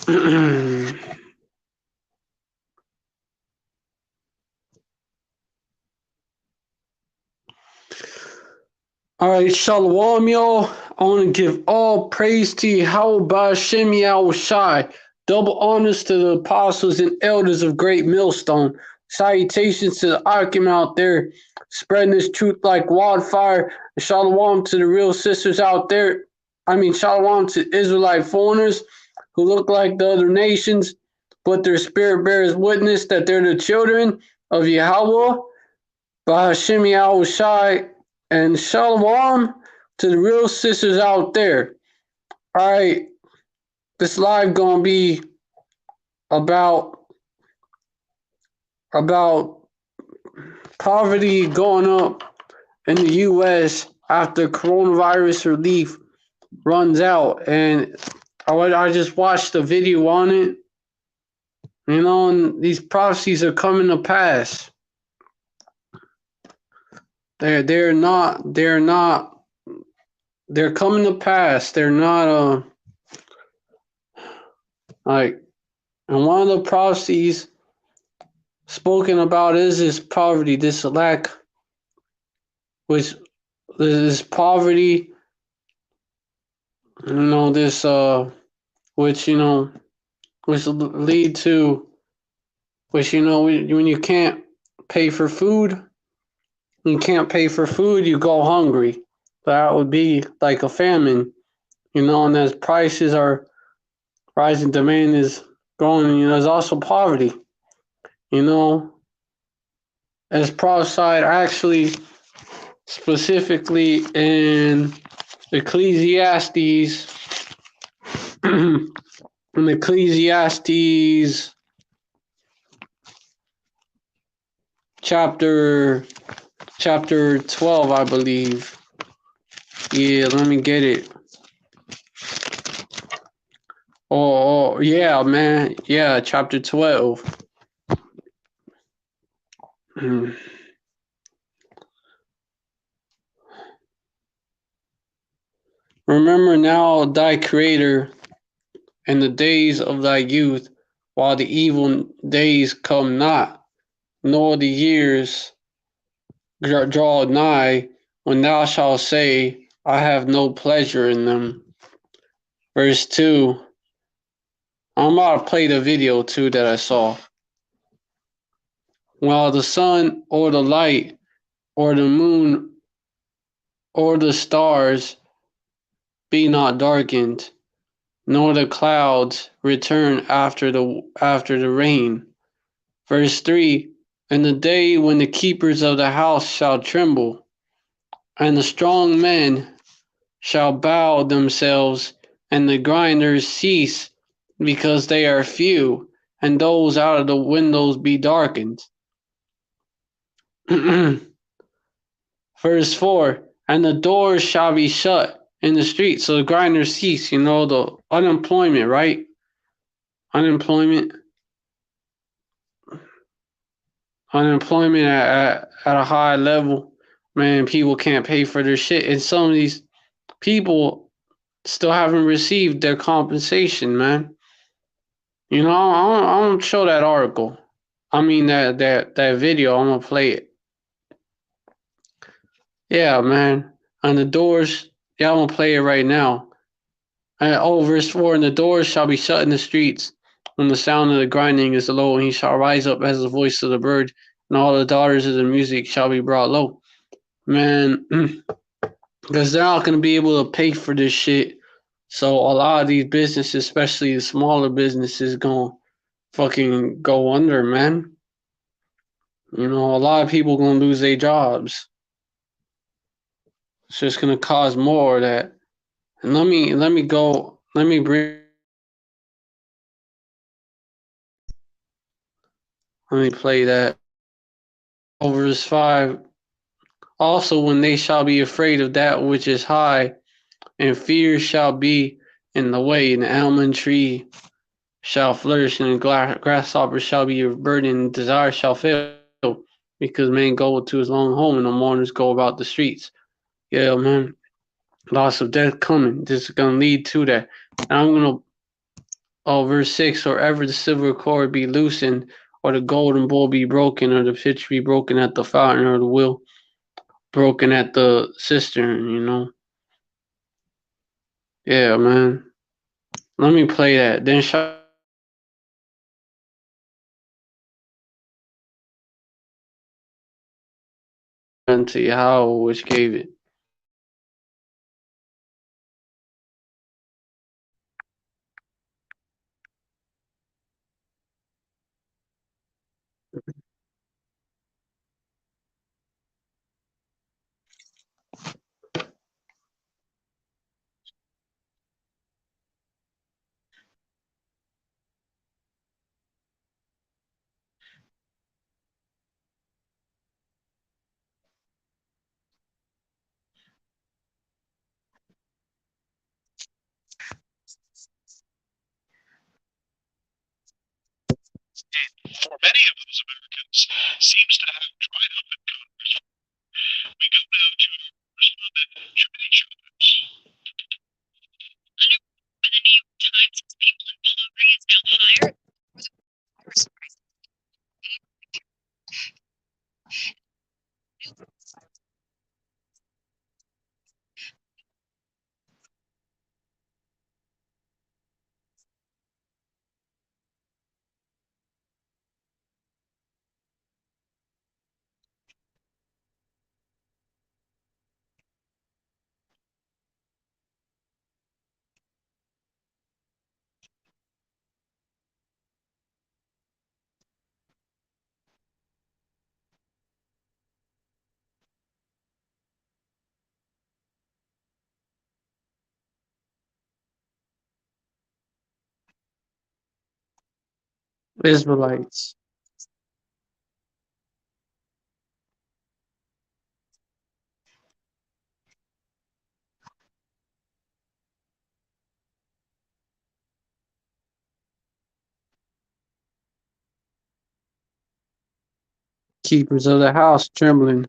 All right, Shalom, y'all. I want to give all praise to Yahweh Hashem Shai. Double honors to the apostles and elders of Great Millstone. Salutations to the Akim out there, spreading this truth like wildfire. And Shalom to the real sisters out there. Shalom to Israelite foreigners who look like the other nations, but their spirit bears witness that they're the children of Yahweh. By Hashem Shai. And shalom to the real sisters out there. All right, this live gonna be about poverty going up in the U.S. after coronavirus relief runs out, and I just watched a video on it. And these prophecies are coming to pass. They're coming to pass. They're not and one of the prophecies spoken about is this poverty, this lack, which this poverty, which lead to, when you can't pay for food. You can't pay for food, you go hungry. That would be like a famine, and as prices are rising, demand is growing, there's also poverty, as prophesied actually specifically in Ecclesiastes, chapter 12, I believe. Yeah, let me get it. Oh, yeah, man. Yeah, chapter 12. Remember now thy Creator in the days of thy youth, while the evil days come not, nor the years draw nigh, when thou shalt say, I have no pleasure in them. Verse 2. I'm about to play the video too that I saw. While the sun or the light or the moon or the stars be not darkened, nor the clouds return after the rain. Verse 3. In the day when the keepers of the house shall tremble, and the strong men shall bow themselves, and the grinders cease, because they are few, and those out of the windows be darkened. Verse 4. And the doors shall be shut in the streets. So the grinders cease, the unemployment, right? Unemployment at a high level. Man, people can't pay for their shit. And some of these people still haven't received their compensation, man. I'm gonna show that article. That video, I'm gonna play it. Yeah, man. And the doors, I'm gonna play it right now. Verse 4, and the doors shall be shut in the streets, when the sound of the grinding is low, and he shall rise up as the voice of the bird, and all the daughters of the music shall be brought low. Man, because they're not going to be able to pay for this shit. So a lot of these businesses, especially the smaller businesses, going to fucking go under, man. A lot of people going to lose their jobs. It's just going to cause more of that. And let me play that. Verse 5. Also, when they shall be afraid of that which is high, and fear shall be in the way, and the almond tree shall flourish, and the grasshopper shall be your burden, and desire shall fail, because man goeth to his long home, and the mourners go about the streets. Yeah, man. Loss of death coming. This is going to lead to that. And I'm going to Oh, verse 6, or ever the silver cord be loosened, or the golden bowl be broken, or the pitcher be broken at the fountain, or the wheel broken at the cistern, you know? Yeah, man. Let me play that. Then shout unto Yahweh which gave it. For many of those Americans, seems to have dried up in Congress. We go now to Respondent Jiminy Jones. The New York Times paper in poverty is now higher. Israelites, keepers of the house, trembling.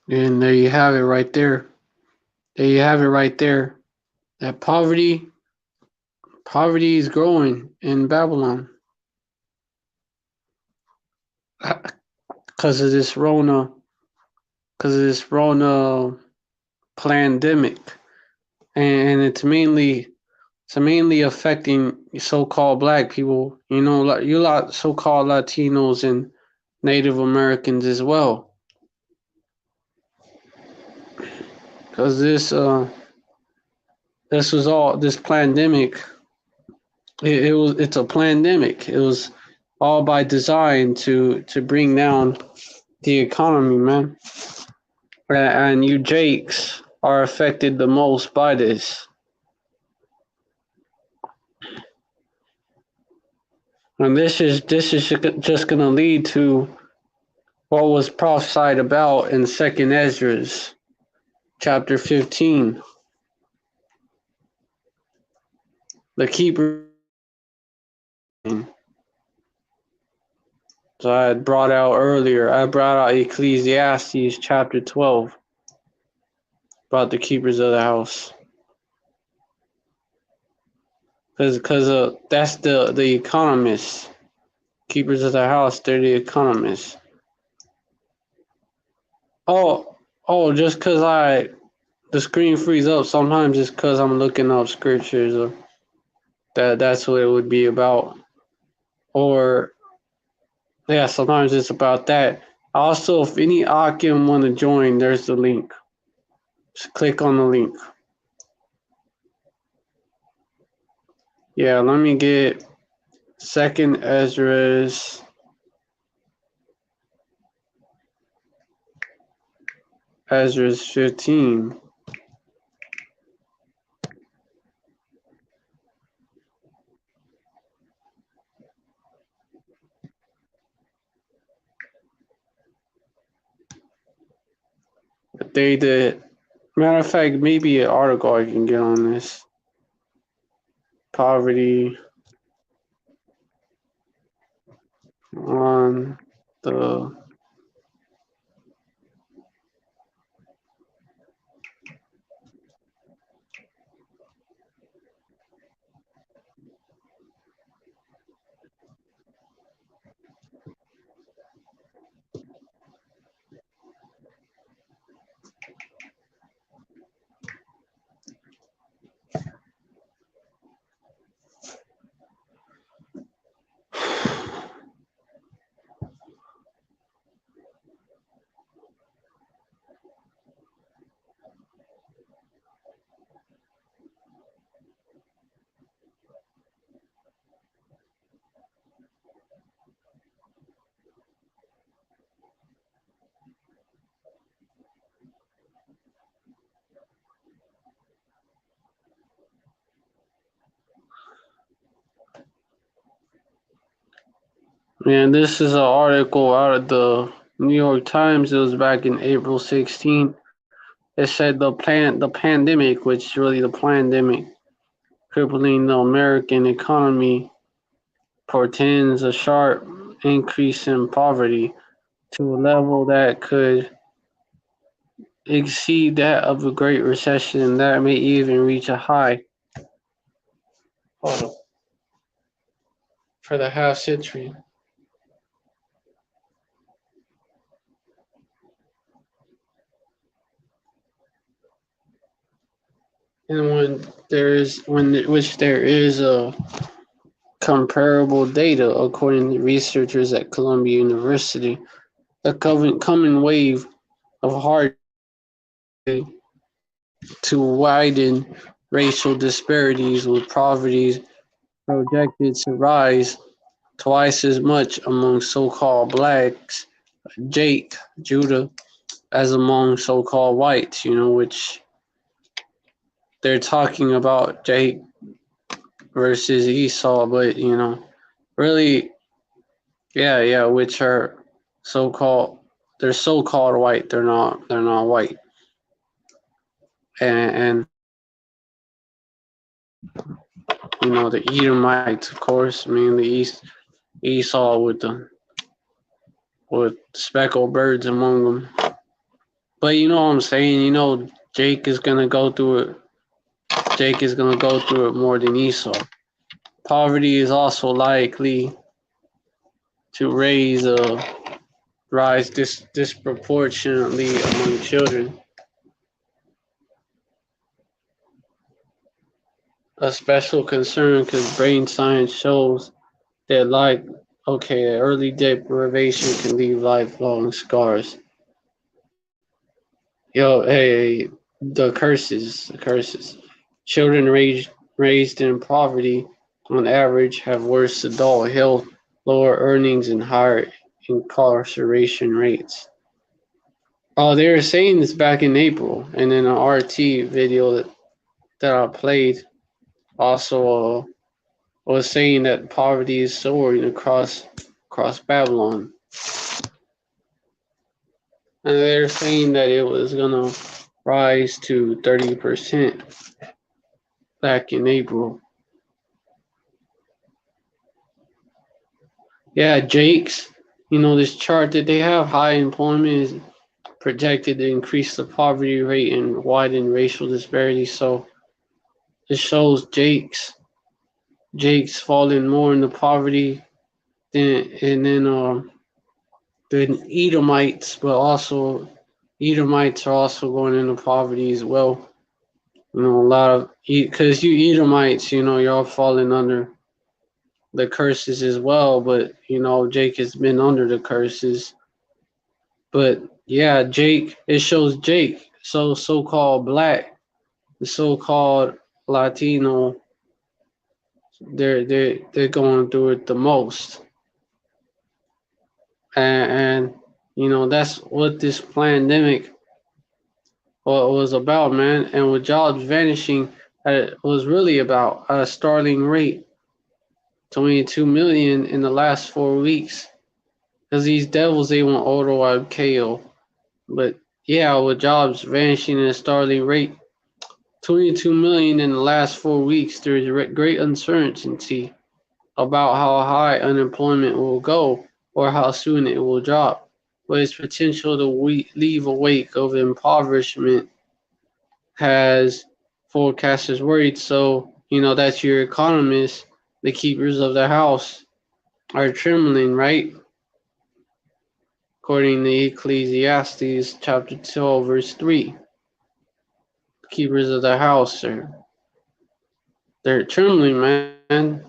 And there you have it right there. There you have it right there. That poverty is growing in Babylon because of this Rona pandemic, and it's mainly affecting so-called black people. You know, like you lot so-called Latinos and Native Americans as well, because this pandemic. It's a pandemic. It was all by design to bring down the economy, man. And you Jakes are affected the most by this. And this is just going to lead to what was prophesied about in Second Ezra's chapter 15. The keeper. So I had brought out earlier. I brought out Ecclesiastes chapter 12 about the keepers of the house. Because that's the economists. Keepers of the house, they're the economists. Just because the screen frees up sometimes just because I'm looking up scriptures. That's what it would be about. Or yeah, sometimes it's about that. Also, if any Akim want to join, there's the link. Just click on the link. Yeah, let me get second Ezra's Ezra's 15. They did. Matter of fact, maybe an article I can get on this. Poverty on the Man, this is an article out of the New York Times. It was back in April 16th. It said the pandemic, which is really the pandemic, crippling the American economy, portends a sharp increase in poverty to a level that could exceed that of a Great Recession. That may even reach a high for the half century. And there is a comparable data according to researchers at Columbia University, the coming wave of hard to widen racial disparities, with poverty projected to rise twice as much among so-called blacks, Judah, as among so-called whites, which they're talking about Jake versus Esau, but really, yeah, which are so-called, they're so-called white, they're not white. And the Edomites, of course, I mean the Esau with speckled birds among them. But you know what I'm saying, Jake is gonna go through it. Jake is gonna go through it more than Esau. Poverty is also likely to rise disproportionately among children. A special concern because brain science shows that early deprivation can leave lifelong scars. Hey, the curses. Children raised in poverty, on average, have worse adult health, lower earnings, and higher incarceration rates. Oh, they were saying this back in April, and in an RT video that I played, also was saying that poverty is soaring across Babylon, and they're saying that it was gonna rise to 30% back in April. Yeah, Jake's, this chart that they have, high employment is projected to increase the poverty rate and widen racial disparities. So it shows Jake's falling more into poverty than Edomites, but also Edomites are also going into poverty as well. You know, a lot of because you Edomites, you know, y'all falling under the curses as well. But you know, Jake has been under the curses. But yeah, Jake. It shows Jake, so-called black, the so-called Latino. They're going through it the most, and you know that's what this pandemic was about, man. And with jobs vanishing, it was really about a startling rate, 22 million in the last 4 weeks. Because these devils, they want auto wide KO. But yeah, with jobs vanishing at a startling rate, 22 million in the last 4 weeks, there is great uncertainty about how high unemployment will go or how soon it will drop. But its potential to leave a wake of impoverishment has forecasters worried. So, you know, that's your economists, the keepers of the house, are trembling, right? According to Ecclesiastes chapter 12, verse 3. Keepers of the house they're trembling, man.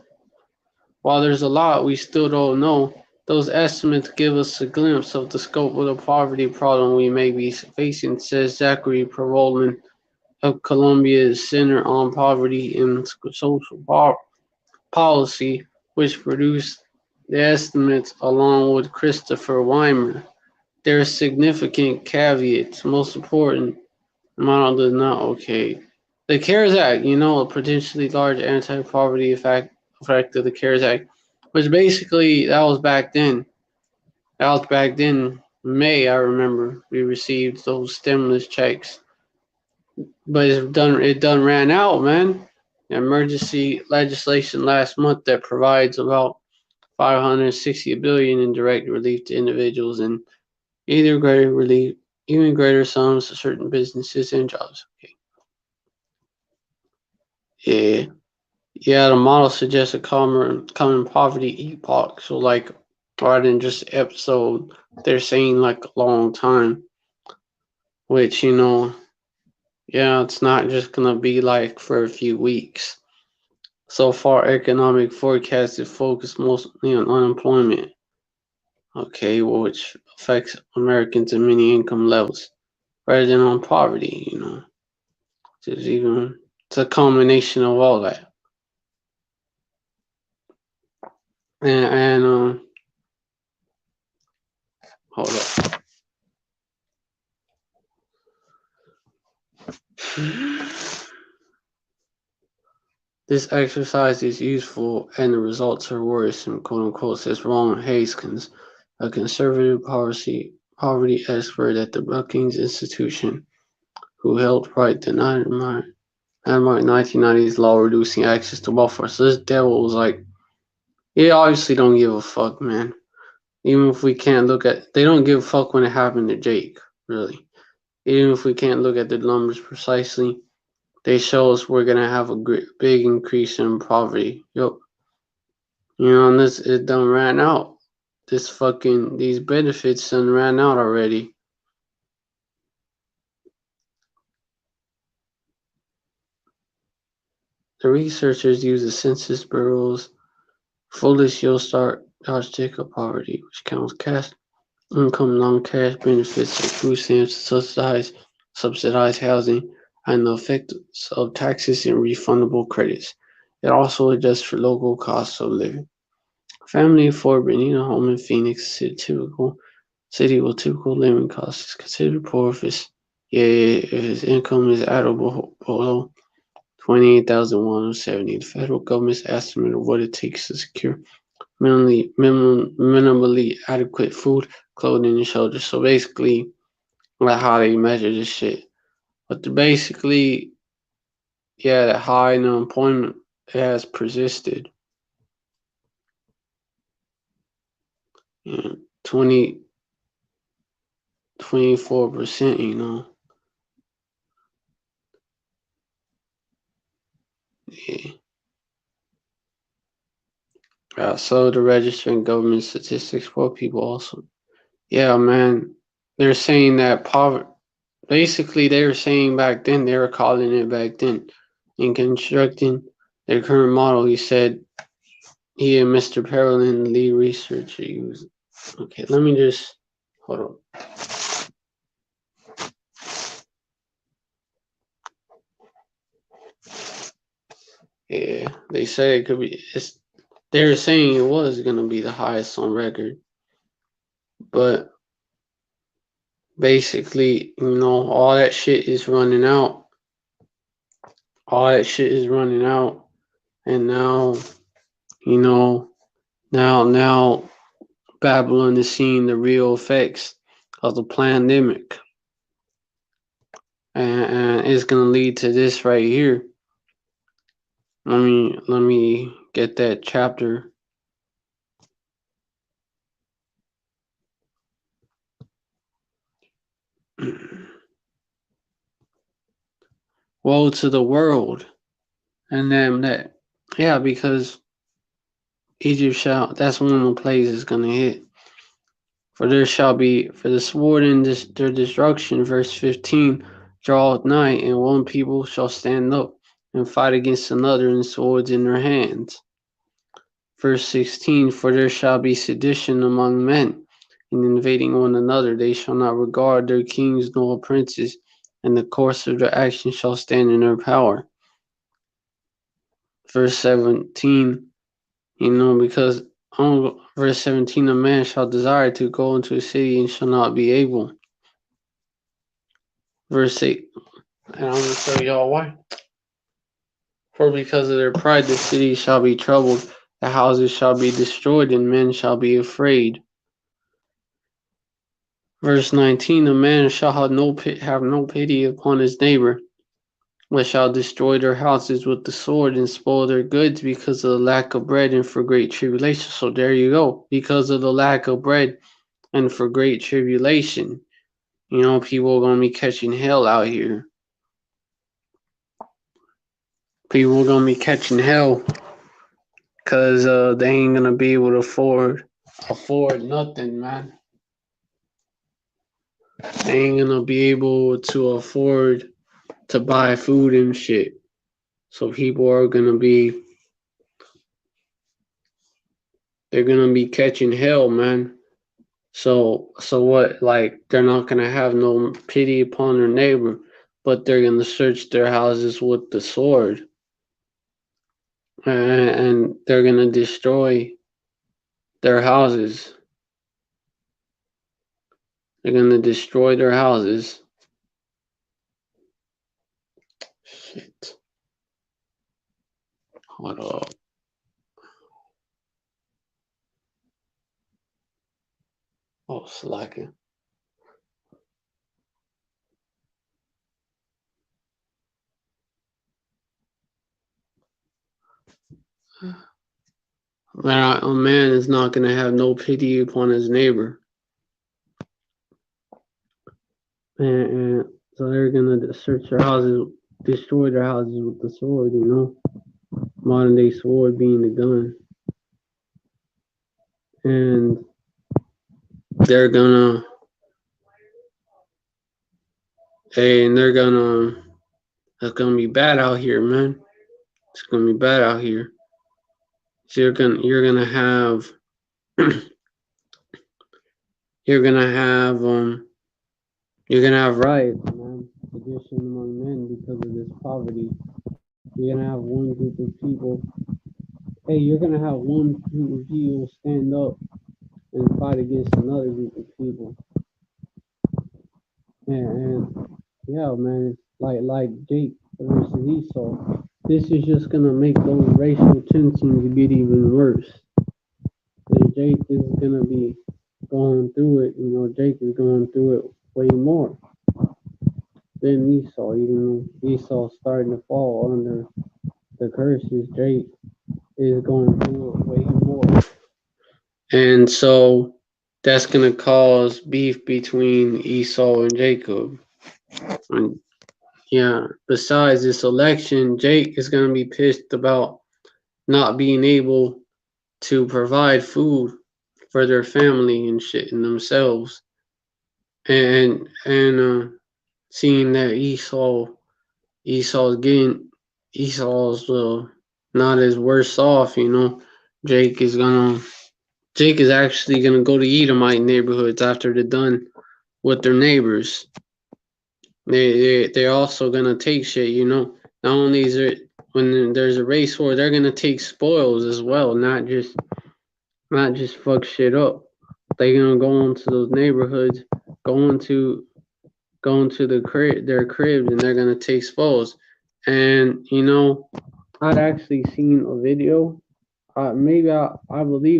While there's a lot we still don't know, those estimates give us a glimpse of the scope of the poverty problem we may be facing, says Zachary Pervolman of Columbia's Center on Poverty and Social Policy, which produced the estimates along with Christopher Weimer. There are significant caveats. Most important, the model does not okay. The CARES Act, you know, a potentially large anti-poverty effect of the CARES Act, which basically that was back then. That was back then. May, I remember we received those stimulus checks, but it done ran out, man. Emergency legislation last month that provides about 560 billion in direct relief to individuals and either greater relief, even greater sums to certain businesses and jobs. Okay. Yeah, yeah. The model suggests a common poverty epoch. So like, rather than just episode, they're saying like a long time, which you know, yeah, it's not just gonna be like for a few weeks. So far, economic forecasts have focused mostly on unemployment. Okay, well, which affects Americans at many income levels, rather than on poverty. You know, it's a combination of all that. And hold up. This exercise is useful and the results are worrisome, quote unquote, says Ron Haskins, a conservative poverty expert at the Brookings Institution, who helped write the landmark 1990s law reducing access to welfare. So this devil was like, he obviously don't give a fuck, man. Even if we can't look at, they don't give a fuck when it happened to Jake, really. Even if we can't look at the numbers precisely, they show us we're gonna have a big increase in poverty. Yep. You know, and this it done ran out. These benefits done ran out already. The researchers use the Census Bureau's fullest You'll Start yardstick of poverty, which counts cash income, non-cash benefits like food stamps, subsidized housing, and the effects of taxes and refundable credits. It also adjusts for local costs of living. Family for renting a home in Phoenix city with typical living costs is considered poor if his income is at or below 28,170. The federal government's estimate of what it takes to secure minimally adequate food, clothing, and shelter. So basically, like how they measure this shit. But basically, yeah, that high unemployment has persisted. Yeah, 20, 24%, you know. Yeah. So the registering government statistics for people also. Yeah, man. They're saying that basically they were saying back then, they were calling it back then, in constructing their current model. He said he and Mr. Perelin, the lead researcher, he was okay. Let me just hold on. Yeah, they say it could be. They were saying it was gonna be the highest on record, but basically, all that shit is running out. All that shit is running out, and now, you know, now Babylon is seeing the real effects of the pandemic, and it's gonna lead to this right here. Let me get that chapter. Woe to the world and them that, yeah, because Egypt shall, that's one of the plagues is gonna hit. For there shall be, for the sword and their destruction, verse 15, draweth nigh, and one people shall stand up and fight against another, and swords in their hands. Verse 16, for there shall be sedition among men, and invading one another, they shall not regard their kings nor princes, and the course of their action shall stand in their power. Verse 17, because verse 17, a man shall desire to go into a city and shall not be able. Verse 8, and I'm going to show y'all why. For because of their pride the city shall be troubled, the houses shall be destroyed, and men shall be afraid. Verse 19, a man shall have no pity upon his neighbor, but shall destroy their houses with the sword and spoil their goods because of the lack of bread and for great tribulation. So there you go. Because of the lack of bread and for great tribulation, people are going to be catching hell out here. People are going to be catching hell because they ain't going to be able to afford nothing, man. They ain't going to be able to afford to buy food and shit. So people are going to be, they're going to be catching hell, man. So what? Like, they're not going to have no pity upon their neighbor, but they're going to search their houses with the sword. And they're going to destroy their houses. They're going to destroy their houses. Shit. Hold up. Oh, slacking. A man is not going to have no pity upon his neighbor. And so they're going to search their houses, destroy their houses with the sword, modern day sword being the gun. And they're gonna, it's gonna be bad out here, man. It's gonna be bad out here. So you're gonna have you're gonna have riots, man, sedition among men because of this poverty. You're gonna have one group of people. Hey, you're gonna have one group of people stand up and fight against another group of people. And yeah, man, it's like Jake versus Esau. This is just gonna make those racial tensions get even worse. And Jake is gonna be going through it. Jake is going through it way more than Esau. Even though Esau's starting to fall under the curses, Jake is going through it way more. And so that's gonna cause beef between Esau and Jacob. And yeah, besides this election, Jake is gonna be pissed about not being able to provide food for their family and shit and themselves. And seeing that Esau's not as worse off, you know. Jake is gonna Jake is actually gonna go to Edomite neighborhoods after they're done with their neighbors. They're also gonna take shit, you know. Not only is it when there's a race war, they're gonna take spoils as well, not just fuck shit up. They're gonna go into those neighborhoods, go into their cribs, and they're gonna take spoils. And you know, I'd actually seen a video. I believe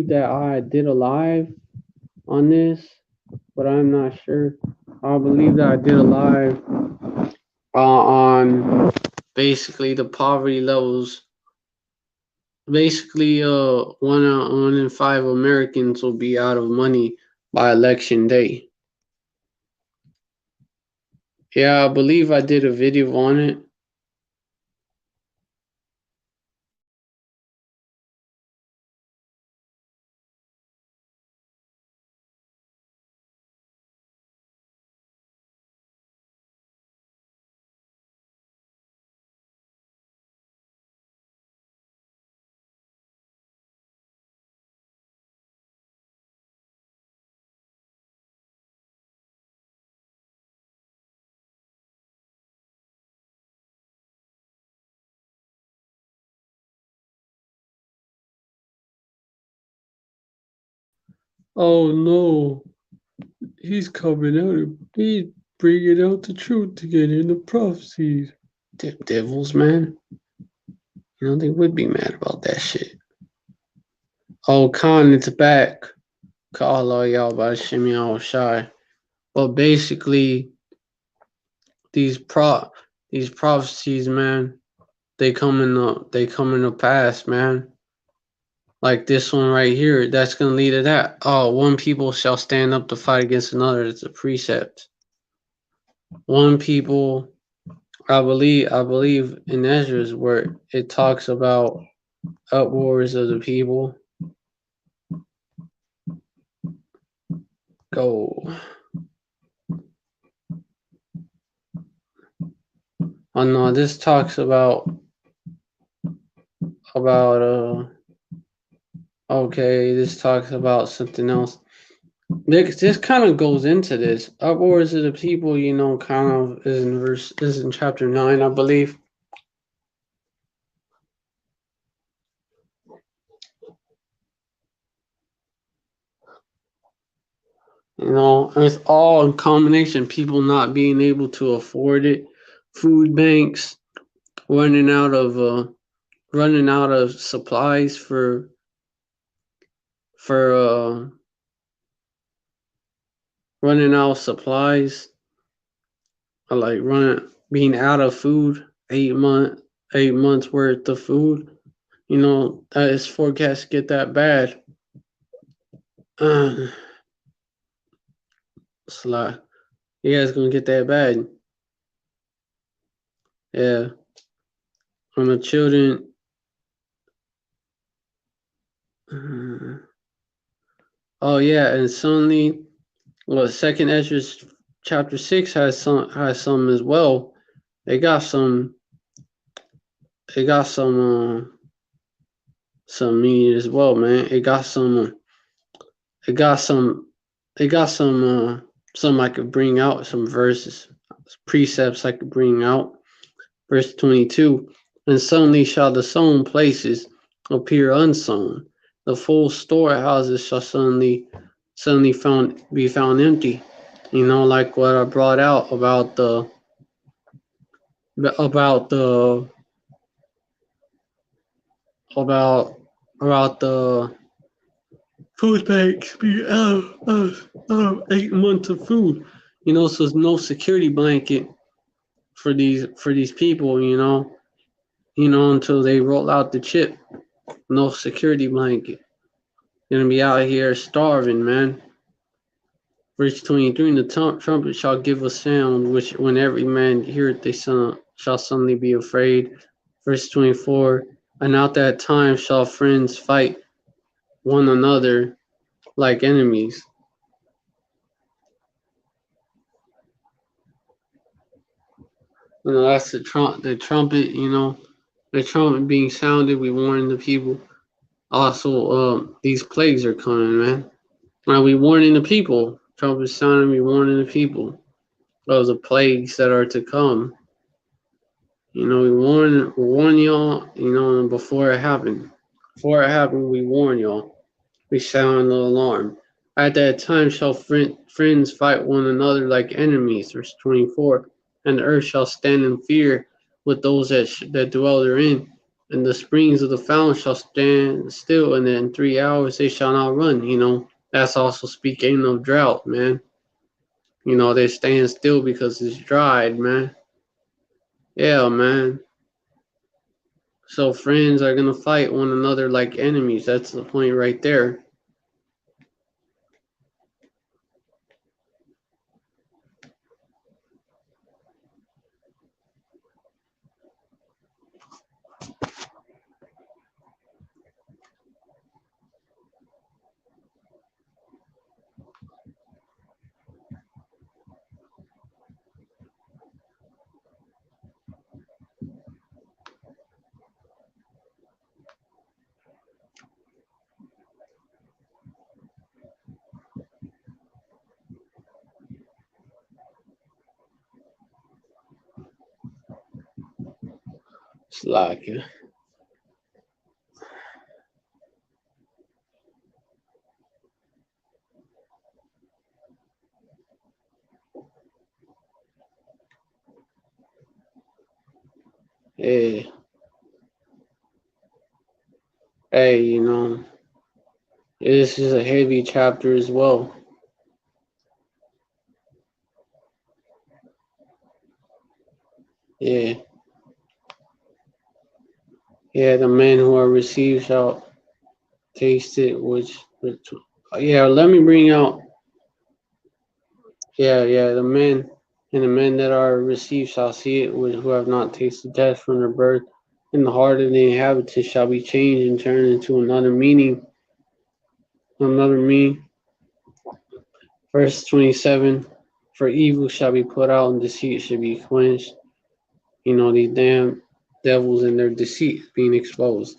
that I did a live on this, but I'm not sure. I believe that I did a live on basically the poverty levels. Basically, one in five Americans will be out of money by election day. Yeah, I believe I did a video on it. Oh no, he's coming out. He's bringing out the truth again in the prophecies. Devils, man. You know, they would be mad about that shit. Oh, Khan, it's back. Call all y'all by Shimmy all shy. But basically, these prophecies, man, they come in the past, man. Like this one right here, that's gonna lead to that. Oh, one people shall stand up to fight against another. It's a precept. One people, I believe in Ezra's where it talks about uproars of the people. Go. Oh no, this talks about okay, this talks about something else. This kind of goes into this. Uproars of the people, you know, kind of is in chapter 9, I believe. You know, it's all in combination. People not being able to afford it, food banks running out of supplies for running out of supplies, like being out of food, 8 months worth of food. You know, that is forecast to get that bad. It's like, yeah, it's gonna get that bad. Yeah, when the children. Oh yeah, and suddenly, well, Second Ezra chapter 6 has some as well. They got some. They got some meat as well, man. It got some. It got some. It got some I could bring out, some verses, precepts I could bring out. Verse 22. And suddenly shall the sown places appear unsown. The full storehouses shall suddenly be found empty. You know, like what I brought out about the about the about the food banks being out of 8 months of food. You know, so there's no security blanket for these people. Until they roll out the chip. No security blanket. Gonna be out here starving, man. Verse 23, and the trumpet shall give a sound, which when every man heareth, they shall suddenly be afraid. Verse 24, and at that time shall friends fight one another like enemies. You know, that's the trumpet. You know, the trumpet being sounded. We warning the people. Also, these plagues are coming, man. Now we warning the people. Trumpet sounding. We warning the people of the plagues that are to come. You know, we warn y'all. You know, before it happened. Before it happened, we warn y'all. We sound the alarm. At that time shall friends fight one another like enemies. Verse 24. And the earth shall stand in fear with those that dwell therein. And the springs of the fountain shall stand still, and in 3 hours they shall not run. You know, that's also speaking of drought, man. You know, they stand still because it's dried, man. Yeah, man. So friends are gonna fight one another like enemies. That's the point right there. It's like, hey, hey, you know, this is a heavy chapter as well. Yeah, yeah, the men who are received shall taste it, which yeah, let me bring out, yeah, the men that are received shall see it, which who have not tasted death from their birth, and the heart of the inhabitants shall be changed and turned into another meaning. Verse 27, for evil shall be put out and deceit shall be quenched. You know, these damn devils and their deceit being exposed.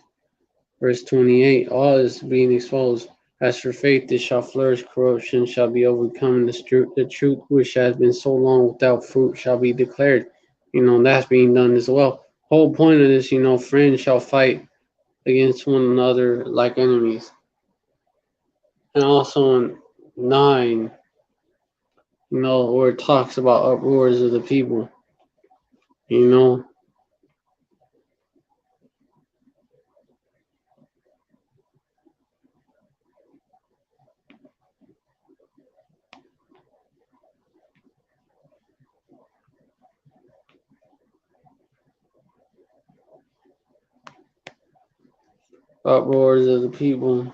Verse 28, all is being exposed. As for faith, it shall flourish, corruption shall be overcome, the truth which has been so long without fruit shall be declared. You know, that's being done as well. Whole point of this, you know, friends shall fight against one another like enemies. And also in 9, you know, where it talks about uproars of the people, you know, uproars of the people.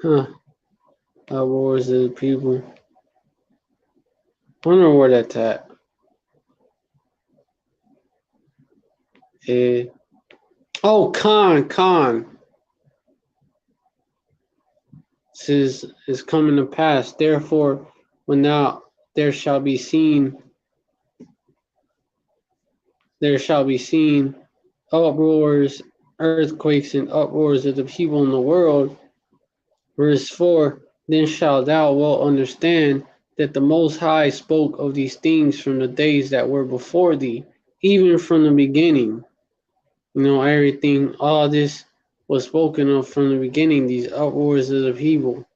Huh. Uproars of the people. I wonder where that's at. Eh, oh, Khan. This is coming to pass. Therefore, when now there shall be seen uproars, earthquakes, and uproars of the people in the world. Verse 4, then shalt thou well understand that the Most High spoke of these things from the days that were before thee, even from the beginning. You know, everything, all this was spoken of from the beginning. These uproars of the people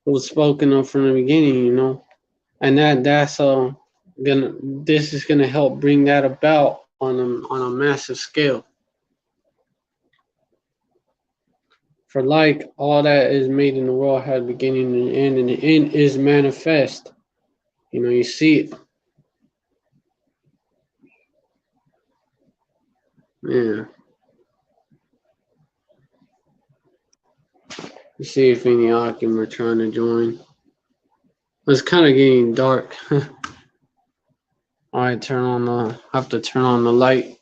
was spoken of from the beginning, you know. And that's gonna this is gonna help bring that about on a massive scale. For like all that is made in the world had a beginning and an end, and the end is manifest. You know, you see it. Yeah. You see if any Akim are trying to join. It's kind of getting dark. Alright, have to turn on the light.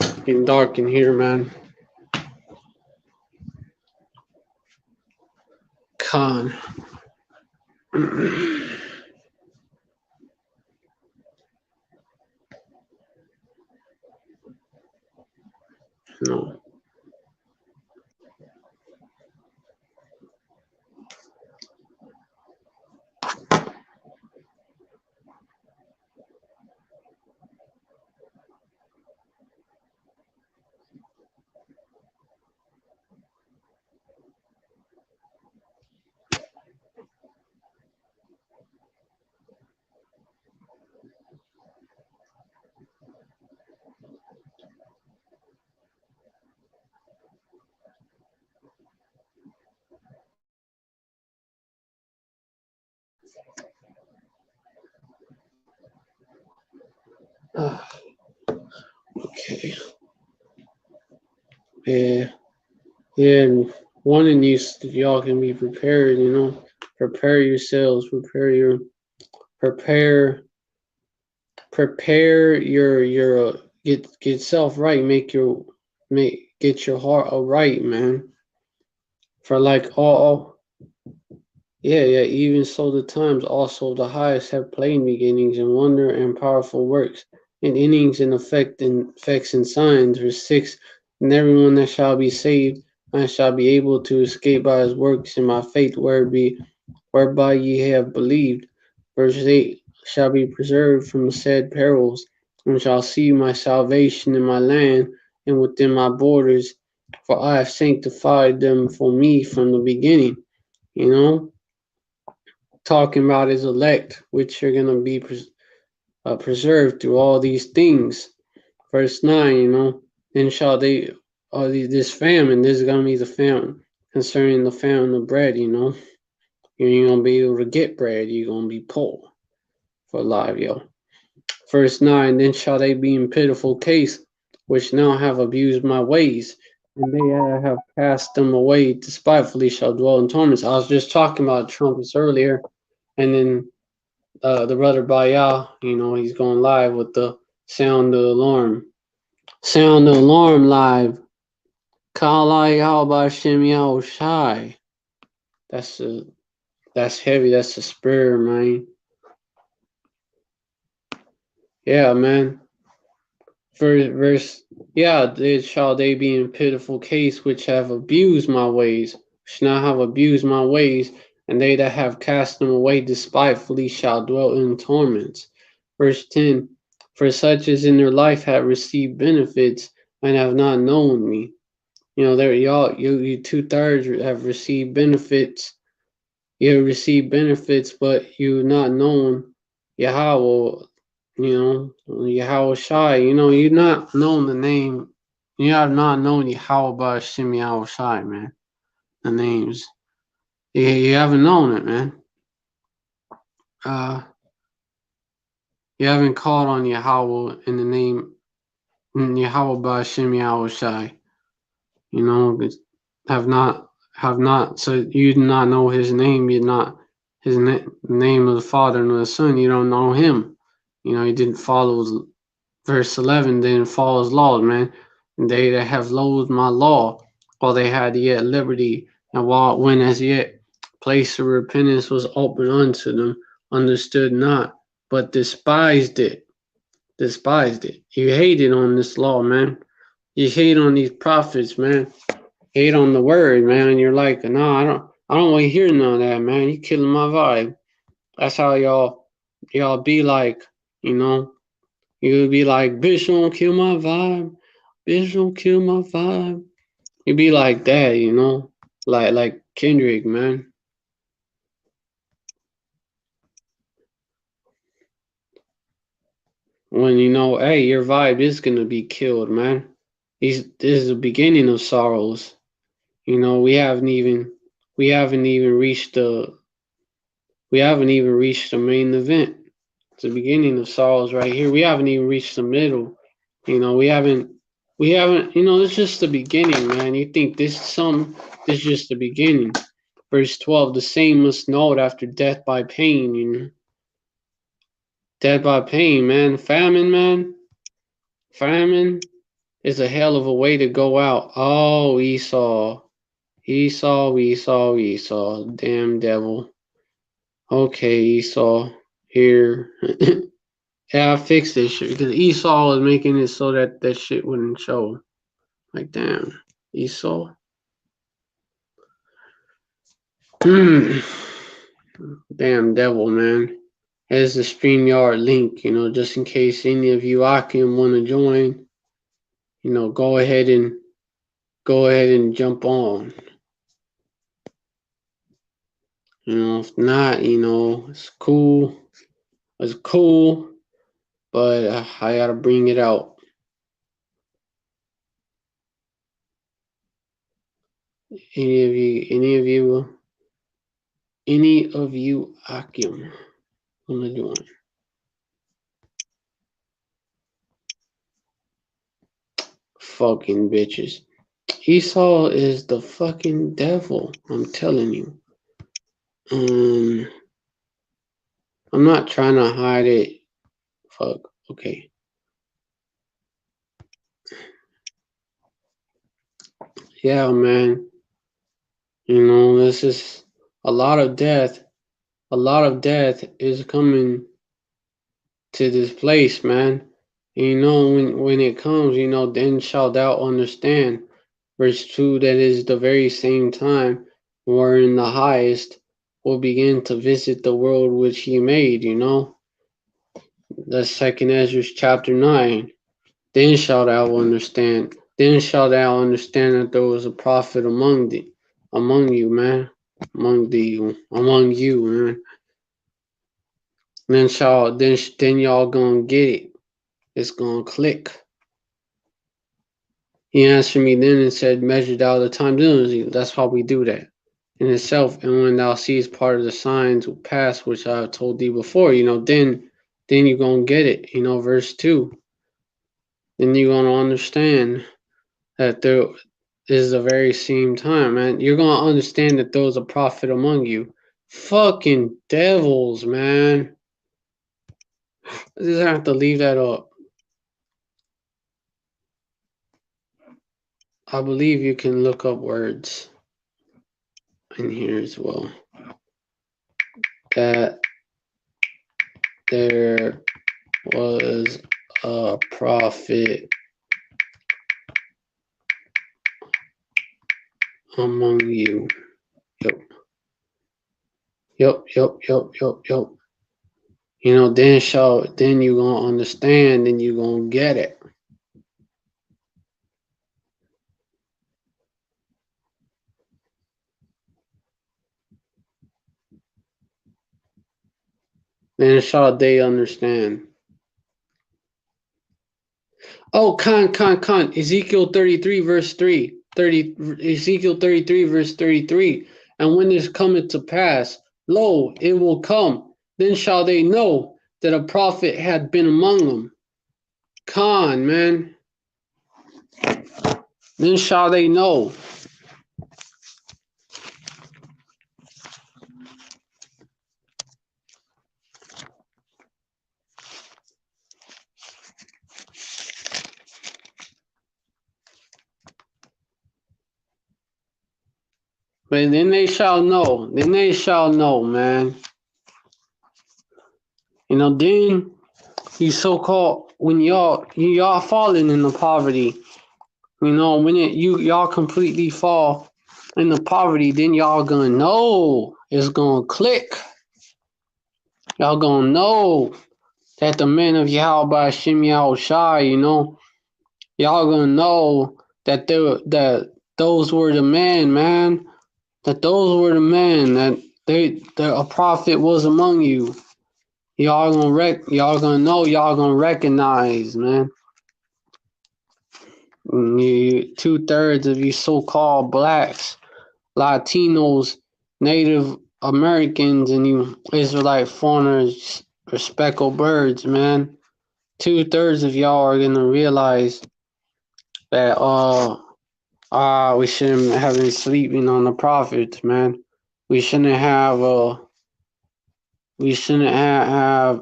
It's getting dark in here, man. Con. No. Okay. Yeah. Yeah, and one of these y'all can be prepared, you know. Prepare yourselves, prepare your get self right, get your heart right, man. For like all yeah, even so the times also the highest have plain beginnings and wonder and powerful works, and innings and effects and signs, verse 6, and everyone that shall be saved and shall be able to escape by his works and my faith whereby ye have believed. Verse 8, shall be preserved from the said perils, and shall see my salvation in my land and within my borders, for I have sanctified them for me from the beginning. You know, talking about his elect, which are going to be preserved through all these things. Verse 9, you know, then shall they, this famine, this is going to be the famine, concerning the famine of bread, you know. You ain't going to be able to get bread, you're going to be poor for life, yo. Verse 9, then shall they be in pitiful case, which now have abused my ways, and they have cast them away despitefully shall dwell in torments. I was just talking about trumpets earlier, and then the brother Baya, you know, he's going live with the sound of the alarm. Sound the alarm live. Kalai Alba Shimyao Shai. That's heavy, that's a spirit, man. Yeah, man. Verse yeah, shall they be in pitiful case which have abused my ways, which now have abused my ways, and they that have cast them away despitefully shall dwell in torments. Verse 10, for such as in their life have received benefits and have not known me. You know, there you 2/3 have received benefits. You have received benefits, but you've not known Yahweh, you know, Yahweh Shai. You know, you've not known the name. You have not known Yahweh Bashim Yahweh Shai, man. The names. You haven't known it, man. You haven't called on Yahweh in the name Yahweh Bashim Yahweh Shai. You know, have not. So you do not know his name. You not his name of the Father and of the Son. You don't know him. You know, you didn't follow verse 11. Didn't follow his laws, man. And they that have loathed my law, while they had yet liberty, and while when as yet place of repentance was open unto them, understood not, but despised it. Despised it. You hated on this law, man. You hate on these prophets, man. Hate on the word, man. And you're like, no, I don't want to hear none of that, man. You killing my vibe. That's how y'all be like, you know. You would be like, bitch, don't kill my vibe. Bitch, don't kill my vibe. You be like that, you know, like Kendrick, man. When you know, hey, your vibe is gonna be killed, man. This is the beginning of sorrows. You know, we haven't even reached the main event. It's the beginning of sorrows right here. We haven't even reached the middle. You know, we haven't, you know, it's just the beginning, man. You think this is just the beginning. Verse 12, the same must know it after death by pain, you know. Death by pain, man. Famine, man. Famine is a hell of a way to go out. Oh, Esau. Esau, Esau, Esau. Damn devil. Okay, Esau. Here. Yeah, I fixed this shit because Esau was making it so that that shit wouldn't show. Like, damn, Esau. Damn devil, man. Here's the StreamYard link, you know, just in case any of you Akim want to join, you know, go ahead and jump on. You know, if not, you know, it's cool. It's cool, but I gotta bring it out. Any of you Akim wanna join? Fucking bitches. Esau is the fucking devil. I'm telling you. I'm not trying to hide it. Fuck. Okay. Yeah, man. You know, this is a lot of death. A lot of death is coming to this place, man. And you know, when it comes, you know, then shalt thou understand. Verse 2, that is the very same time wherein the highest will begin to visit the world which he made, you know. That's second Ezra chapter 9. Then shalt thou understand. Then shalt thou understand that there was a prophet among you, man. Among you, man. Then y'all gonna get it. It's gonna click. He answered me then and said, measure thou the time diligently. That's how we do that in itself. And when thou seest part of the signs will pass, which I have told thee before, you know, then you're gonna get it. You know, verse 2. Then you're gonna understand that there is the very same time, man. You're gonna understand that there was a prophet among you. Fucking devils, man. I just have to leave that up. I believe you can look up words in here as well. That there was a prophet among you. Yep. You know, then you gonna understand and you gonna get it. Then shall they understand. Oh, con. Ezekiel 33 verse 3. Ezekiel 33 verse 33. And when this cometh to pass, lo, it will come. Then shall they know that a prophet had been among them. Con, man. Then shall they know. But then they shall know. Then they shall know, man. You know, then you so-called when y'all falling into poverty, you know, when y'all completely fall into poverty, then y'all gonna know it's gonna click. Y'all gonna know that the men of Yahweh Shem Shai, you know, y'all gonna know that those were the men, man. That those were the men, that a prophet was among you. Y'all gonna know, y'all gonna recognize, man. 2/3 of you so-called blacks, Latinos, Native Americans, and you Israelite foreigners are speckled birds, man. 2/3 of y'all are gonna realize that we shouldn't have been sleeping on the prophets, man. We shouldn't have have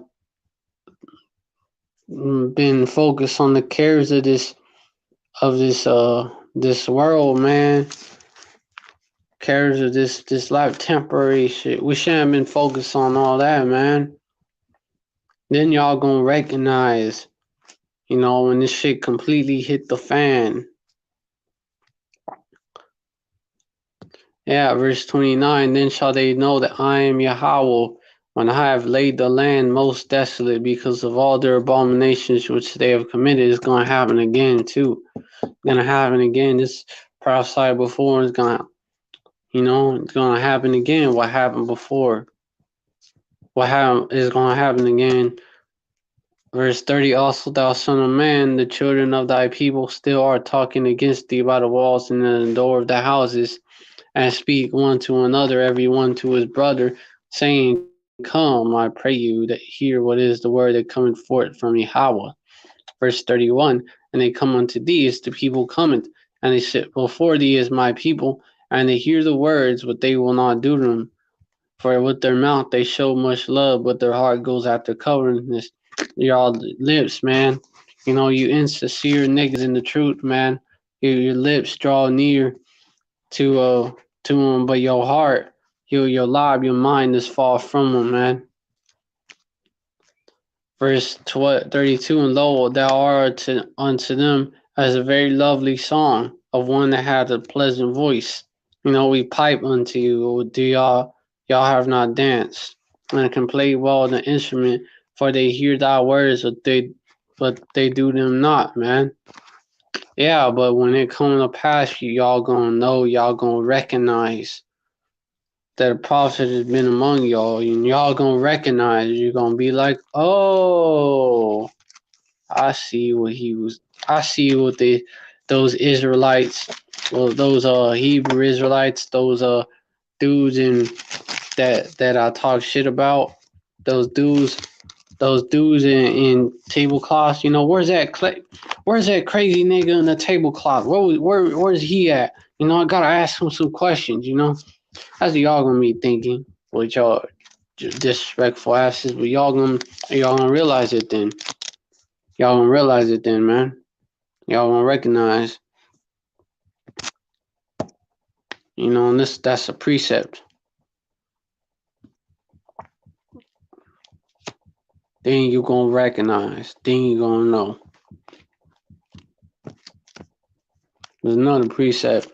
been focused on the cares of this world, man. Cares of this life, temporary shit. We shouldn't have been focused on all that, man. Then y'all gonna recognize, when this shit completely hit the fan. Yeah, verse 29, then shall they know that I am Yahweh, when I have laid the land most desolate because of all their abominations which they have committed. It's going to happen again, too. It's going to happen again. This prophesied before is going to, it's going to happen again. What happened before? What is going to happen again? Verse 30, also thou son of man, the children of thy people still are talking against thee by the walls and the door of the houses, and speak one to another, every one to his brother, saying, Come, I pray you, that hear what is the word that cometh forth from Yahweh. Verse 31, and they come unto thee as the people cometh, and they sit before thee as my people, and they hear the words, but they will not do them. For with their mouth they show much love, but their heart goes after covetousness. Your lips, man. You insincere niggas in the truth, man. Your lips draw near to him, but your heart, your life, your mind is far from him, man. Verse 32, and lo, thou art unto them as a very lovely song of one that had a pleasant voice. We pipe unto you. Do y'all have not danced and can play well the instrument, for they hear thy words, but they do them not, man. Yeah, but when it comes to pass, y'all gonna know, y'all gonna recognize that a prophet has been among y'all, and y'all gonna recognize. You're gonna be like, oh, I see what those Israelites, well, those Hebrew Israelites, those dudes in that I talk shit about, those dudes in tablecloths. Where's that crazy nigga in the tablecloth? Where's he at? I gotta ask him some questions. That's what y'all gonna be thinking with y'all disrespectful asses, but y'all gonna realize it then. Y'all gonna realize it then, man. Y'all gonna recognize, and that's a precept. Then you gonna recognize. Then you gonna know. There's another precept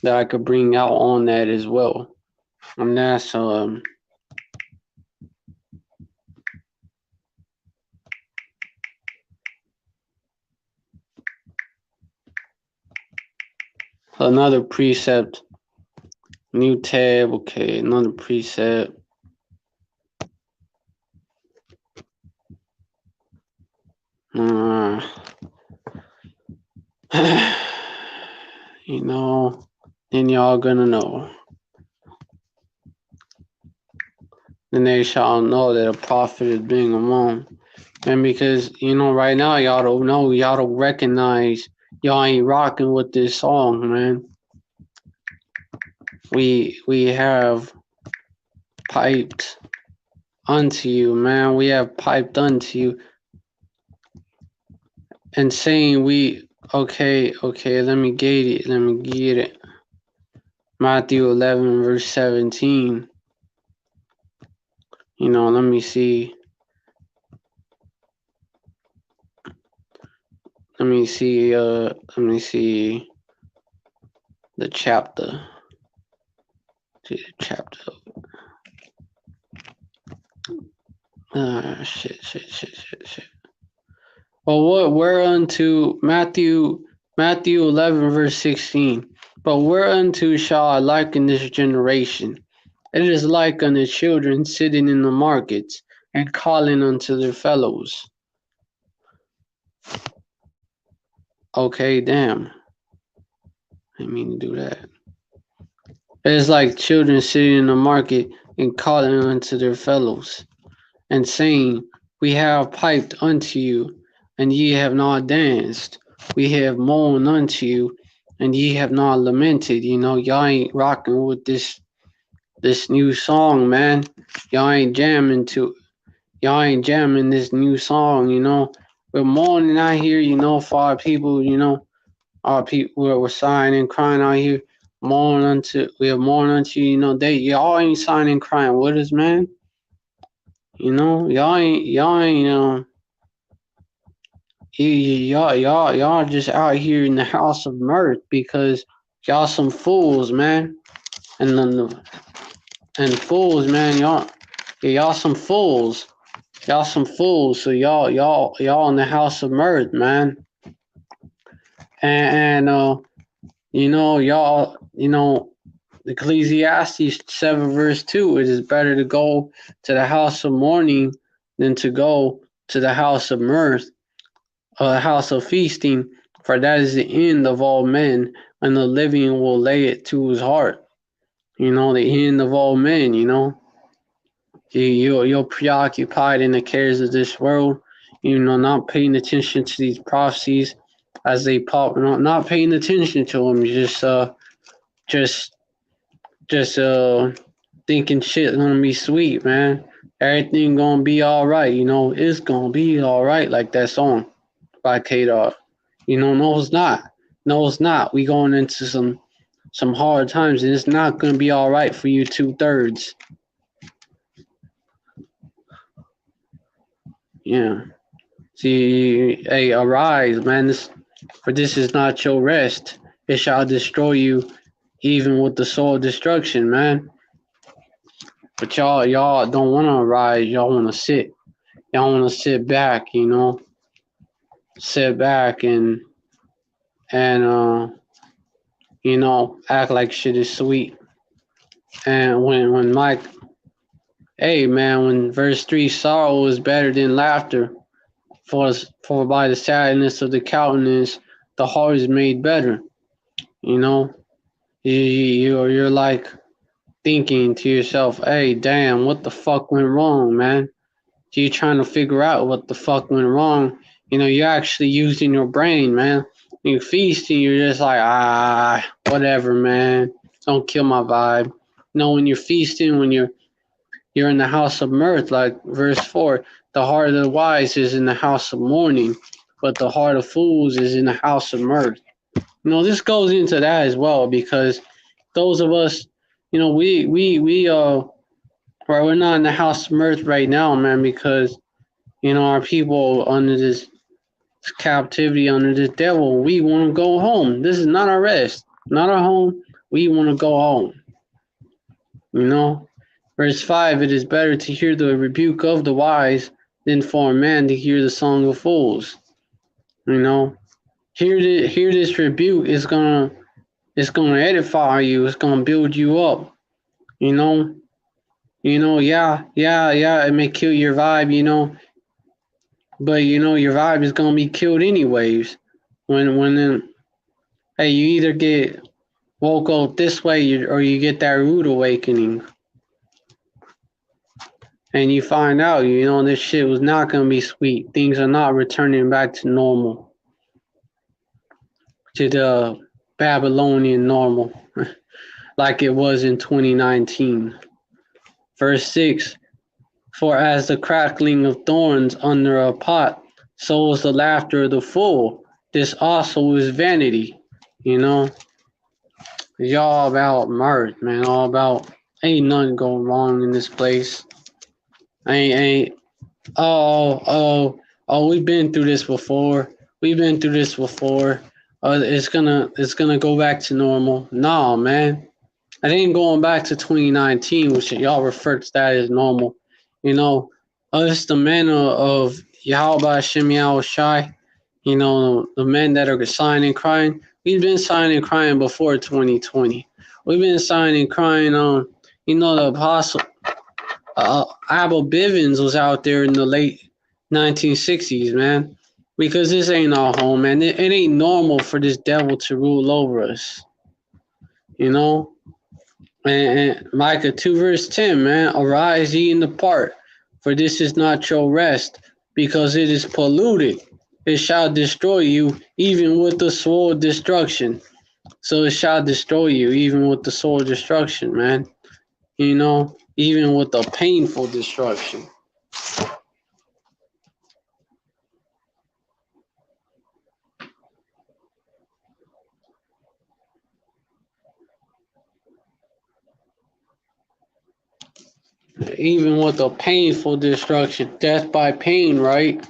that I could bring out on that as well, and that's another precept. New tab. Okay, another precept. Then y'all gonna know. Then they shall know that a prophet is being among. And because, right now y'all don't know, y'all don't recognize, y'all ain't rocking with this song, man. We have piped unto you, man. We have piped unto you. And saying okay, let me get it. Matthew 11, verse 17. Let me see. Let me see the chapter. Shit. Well, whereunto Matthew 11, verse 16. But whereunto shall I liken this generation? It is like unto children sitting in the markets and calling unto their fellows. Okay, damn. I didn't mean to do that. It is like children sitting in the market and calling unto their fellows, and saying, we have piped unto you, and ye have not danced. We have mourned unto you, and ye have not lamented. Y'all ain't rocking with this new song, man. Y'all ain't jamming to y'all ain't jamming this new song. We're mourning out here, for our people, our people who are sighing and crying out here, we are mourning unto you, y'all ain't sighing and crying with us, man. Y'all ain't y'all just out here in the house of mirth because y'all some fools, man. And then and fools, man, y'all some fools. Y'all some fools. So y'all in the house of mirth, man. And y'all, Ecclesiastes 7 verse 2, it is better to go to the house of mourning than to go to the house of mirth, a house of feasting, for that is the end of all men, and the living will lay it to his heart. The end of all men, you're preoccupied in the cares of this world, not paying attention to these prophecies as they pop, not paying attention to them, just thinking shit's gonna be sweet, man. Everything gonna be all right, it's gonna be all right, like that song by K-Dog. No, it's not. No, it's not. We going into some hard times, and it's not gonna be all right for you 2/3. Yeah. See, hey, arise, man. For this is not your rest. It shall destroy you, even with the soul of destruction, man. But y'all don't want to arise. Y'all want to sit. Y'all want to sit back, sit back and act like shit is sweet. And when Mike, hey man, when verse 3, sorrow is better than laughter, for by the sadness of the countenance the heart is made better. You're like thinking to yourself, hey, damn, what the fuck went wrong, man? So you're trying to figure out what the fuck went wrong. You're actually using your brain, man. You're feasting, you're just like, whatever, man. Don't kill my vibe. When you're feasting, when you're in the house of mirth, like verse 4, the heart of the wise is in the house of mourning, but the heart of fools is in the house of mirth. This goes into that as well, because those of us, we're not in the house of mirth right now, man, because our people under this captivity, under this devil, we want to go home. This is not our rest, not our home. We want to go home. Verse 5, it is better to hear the rebuke of the wise than for a man to hear the song of fools. Hear this rebuke is gonna edify you. It's gonna build you up. Yeah, it may kill your vibe, but your vibe is gonna be killed anyways. Hey, you either get woke up this way or you get that rude awakening, and you find out, this shit was not gonna be sweet. Things are not returning back to normal, to the Babylonian normal, like it was in 2019. Verse 6, for as the crackling of thorns under a pot, so is the laughter of the fool. This also is vanity. It's all about mirth, man. All about, ain't nothing going wrong in this place. Ain't we've been through this before. It's gonna go back to normal. Nah, man. I ain't going back to 2019, which y'all refer to that as normal. Us, the men of Yahweh Hashem Yahweh Shai, the men that are sighing and crying, we've been sighing and crying before 2020. We've been sighing and crying on, the apostle, Abel Bivens was out there in the late 1960s, man. because this ain't our home, and it ain't normal for this devil to rule over us. You know, and Micah 2 verse 10, man, arise ye and depart, for this is not your rest, because it is polluted. It shall destroy you, even with the sword destruction. So it shall destroy you, even with the sword destruction, man. You know, even with the painful destruction. Even with the painful destruction, death by pain, right?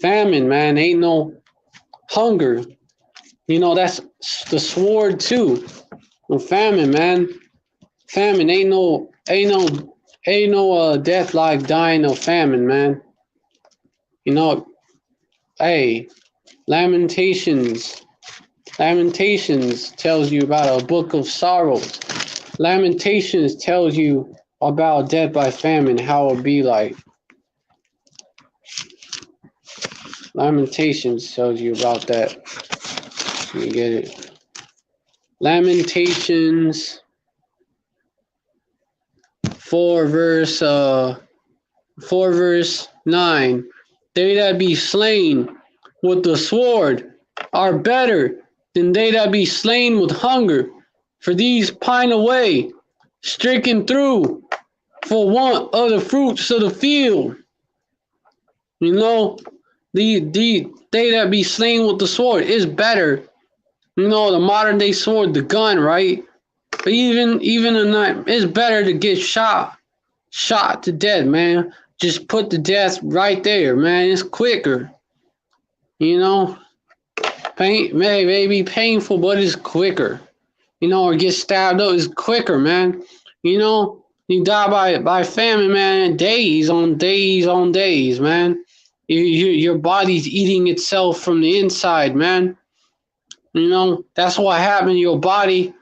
Famine, man, ain't no hunger. You know, that's the sword too. No famine, man. Famine ain't no death like dying of famine, man. You know, hey, Lamentations. Lamentations tells you about a book of sorrows. Lamentations tells you about death by famine, how it be like. Lamentations tells you about that. You get it. Lamentations 4 verse 9. They that be slain with the sword are better than they that be slain with hunger, for these pine away, stricken through for want of the fruits of the field. You know, they that be slain with the sword is better. You know, the modern day sword, the gun, right? But even a knife, it's better to get shot to death, man. Just put the death right there, man. It's quicker. You know, pain may be painful, but it's quicker. You know, or get stabbed up is quicker, man. You know, you die by famine, man. Days on days on days, man. Your body's eating itself from the inside, man. You know, that's what happened. Your body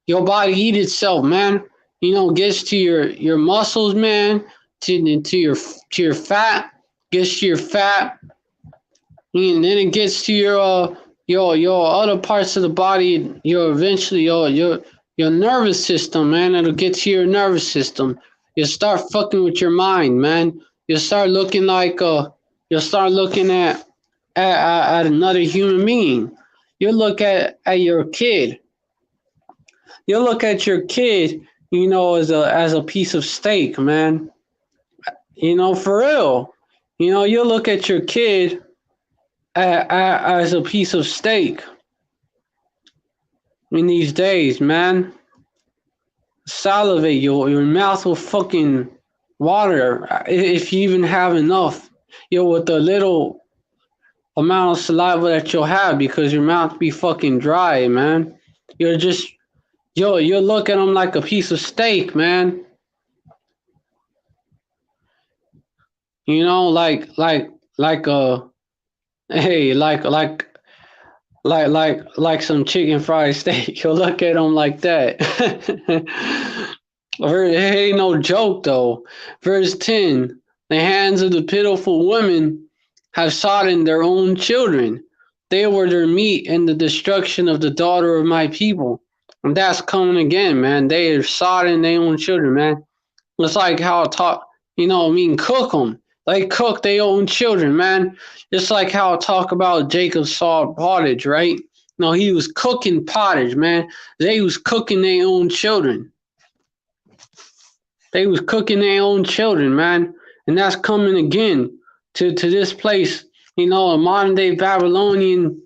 eat itself, man. You know, gets to your muscles, man, to your fat, gets to your fat, and then it gets to your other parts of the body. Your nervous system, man. It'll get to your nervous system. You'll start fucking with your mind, man. You'll start looking at another human being. You look at your kid. You look at your kid, you know, as a piece of steak, man. You know, for real. You know, you look at your kid as a piece of steak in these days, man. Salivate, your mouth will fucking water if you even have enough. You know, with the little amount of saliva that you'll have, because your mouth be fucking dry, man. You're just you look at them like a piece of steak, man. You know, like hey, like some chicken fried steak. You look at them like that. It ain't no joke though. Verse 10: the hands of the pitiful women have sodden their own children. They were their meat in the destruction of the daughter of my people. And that's coming again, man. They are sodding their own children, man. It's like how I talk, you know, I mean, cook them. They cook their own children, man. Just like how I talk about Jacob saw pottage, right? No, he was cooking pottage, man. They was cooking their own children. They was cooking their own children, man. And that's coming again to this place, you know, a modern day Babylonian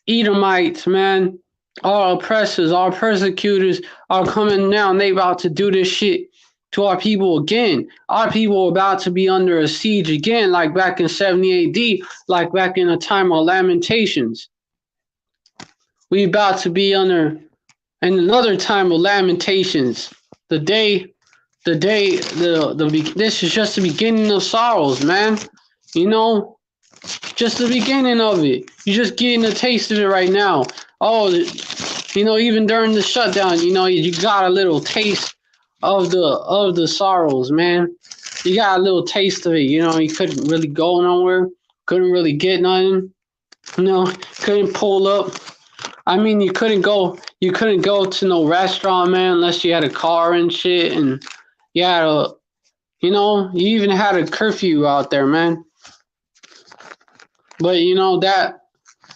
Edomites, man. Our oppressors, our persecutors are coming now, and they about to do this shit to our people again. Our people are about to be under a siege again, like back in 70 AD, like back in the time of Lamentations. We about to be under in another time of Lamentations. This is just the beginning of sorrows, man. You know, just the beginning of it. You're just getting a taste of it right now. Oh, you know, even during the shutdown, you know, you got a little taste of the sorrows, man. you got a little taste of it. You know, you couldn't really go nowhere, couldn't really get nothing. You know, couldn't pull up. I mean, you couldn't go to no restaurant, man, unless you had a car and shit, and you had a, you know, you even had a curfew out there, man. But you know that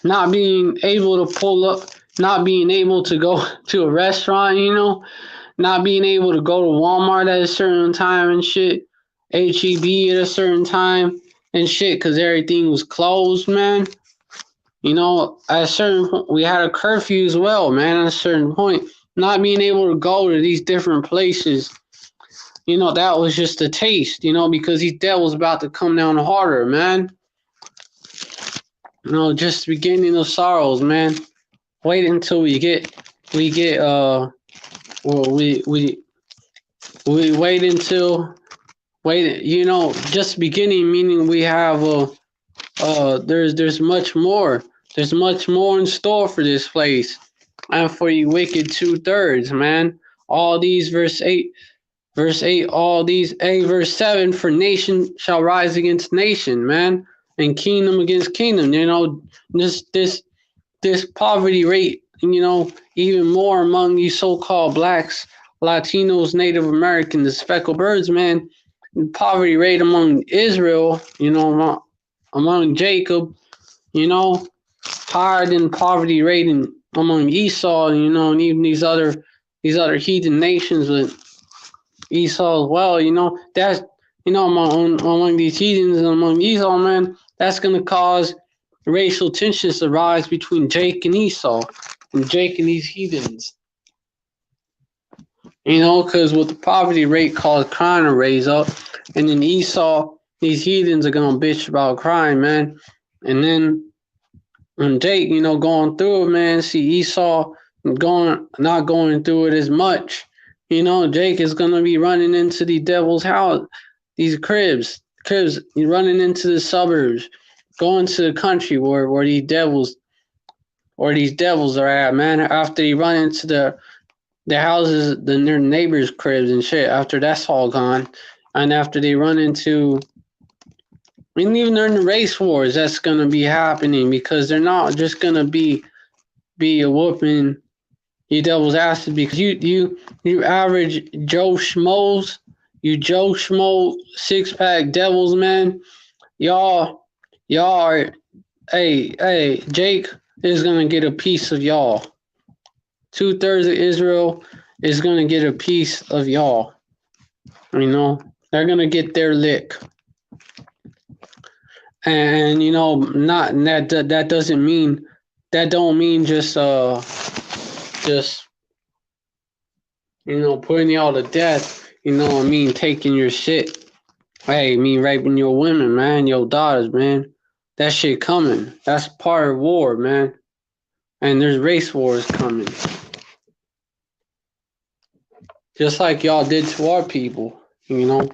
not being able to pull up, not being able to go to a restaurant, you know, not being able to go to Walmart at a certain time and shit, HEB at a certain time and shit, because everything was closed, man. You know, at a certain point, we had a curfew as well, man. At a certain point, not being able to go to these different places, you know, that was just a taste, you know, because these devils about to come down harder, man. You know, just the beginning of sorrows, man. Wait until we get well we wait until wait, you know, just beginning, meaning we have there's much more. There's much more in store for this place and for you wicked 2/3, man. All these verse 8, all these verse 7, for nation shall rise against nation, man, and kingdom against kingdom. You know, this poverty rate, you know, even more among you so-called blacks, Latinos, Native Americans, the speckled birds, man. The poverty rate among Israel, you know, among Jacob, you know, higher than poverty rate among Esau, you know, and even these other heathen nations with Esau as well, you know, that's, you know, among these heathens and among Esau, man, that's going to cause racial tensions to rise between Jake and Esau and Jake and these heathens. You know, because with the poverty rate caused crime to raise up, and then Esau, these heathens are going to bitch about crime, man. And then when Jake, you know, going through it, man, see Esau not going through it as much. You know, Jake is gonna be running into the devil's house, these cribs, running into the suburbs, going to the country where these devils are at, man. After he run into the houses, their neighbors' cribs and shit. After that's all gone, and after they run into, I mean, even during the race wars, that's gonna be happening because they're not just gonna be a whooping you devil's asses because you average Joe Schmoes, you Joe Schmo 6-pack devils, man. Y'all are, hey, Jake is gonna get a piece of y'all. 2/3 of Israel is gonna get a piece of y'all. You know, they're gonna get their lick. And you know, not that doesn't mean that don't mean just you know, putting y'all to death, you know what I mean, taking your shit. Hey, me raping your women, man, your daughters, man. That shit coming. That's part of war, man. And there's race wars coming. Just like y'all did to our people, you know.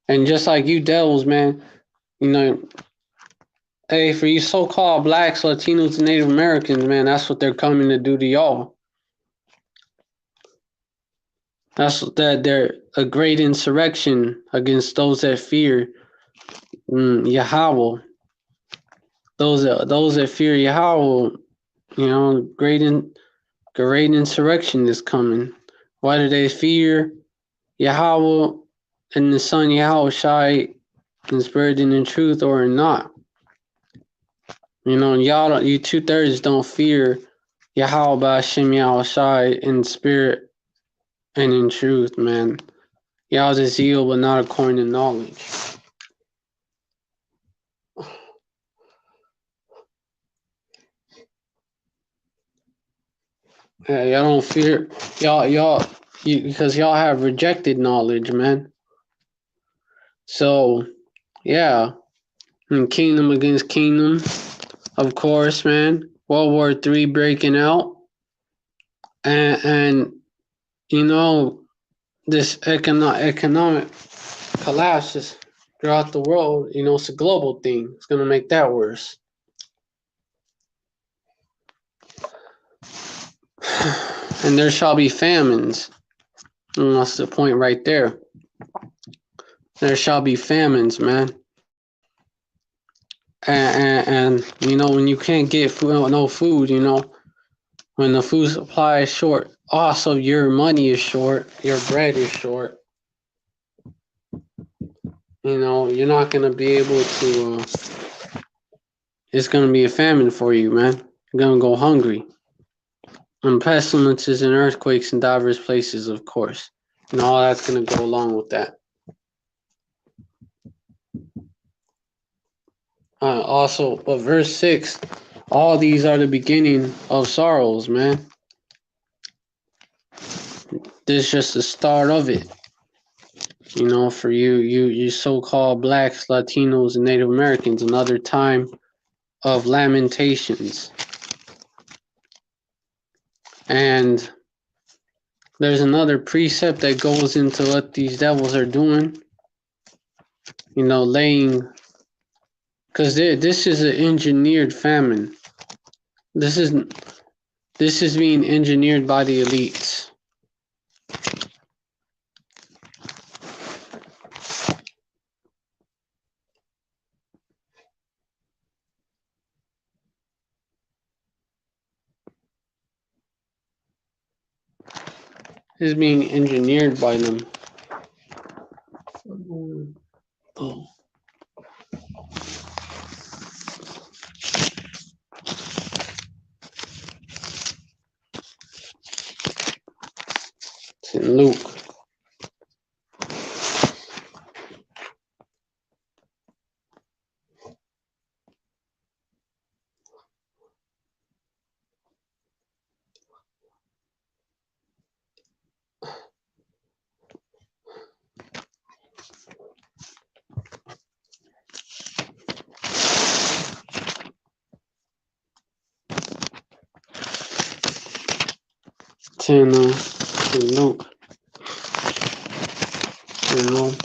And just like you devils, man, you know, hey, for you so-called blacks, Latinos, and Native Americans, man, that's what they're coming to do to y'all. That's that they're a great insurrection against those that fear Yahweh. Those that fear Yahweh, you know, great insurrection is coming. Whether they fear Yahweh and the Son Yahweh Shai in spirit and in truth or not. You know, you 2/3 don't fear Yahweh by Hashem Yahweh Shai in spirit and in truth, man. Y'all is zeal, but not according to knowledge. Yeah, y'all don't fear because y'all have rejected knowledge, man. So, yeah, and kingdom against kingdom, of course, man. World War III breaking out, and you know this economic collapses throughout the world. You know, it's a global thing. It's gonna make that worse. And there shall be famines. And that's the point right there. there shall be famines, man. And you know, when you can't get food, no food, you know, when the food supply is short, also your money is short, your bread is short. You know, you're not gonna be able to. It's gonna be a famine for you, man. You're gonna go hungry. And pestilences and earthquakes in diverse places, of course. And all that's gonna go along with that. Also, but verse 6, all these are the beginning of sorrows, man. This is just the start of it. You know, for you so-called blacks, Latinos, and Native Americans, another time of lamentations. And there's another precept that goes into what these devils are doing. You know, laying, because this is an engineered famine. This is being engineered by the elites. This is being engineered by them. Oh. It's in Luke. It's in Luke. You know.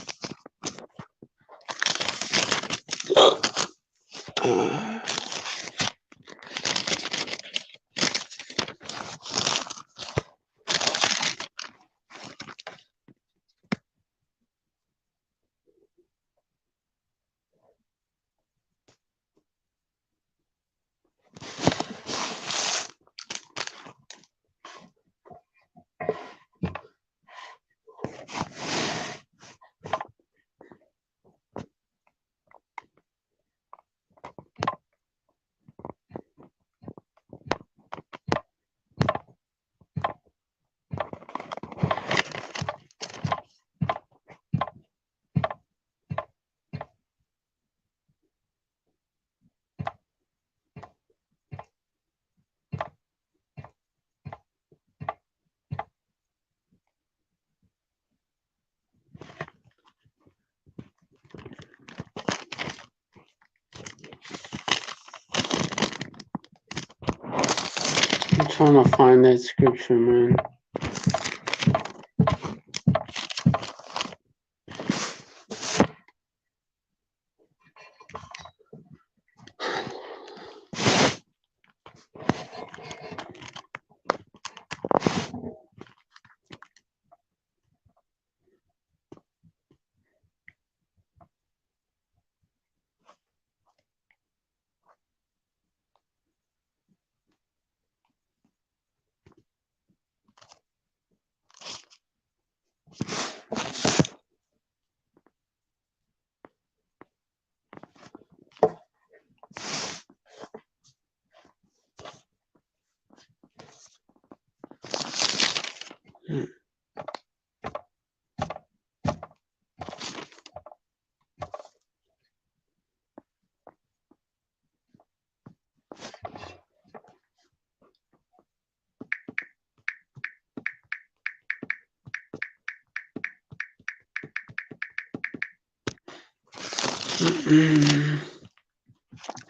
'I'm trying to find that scripture, man.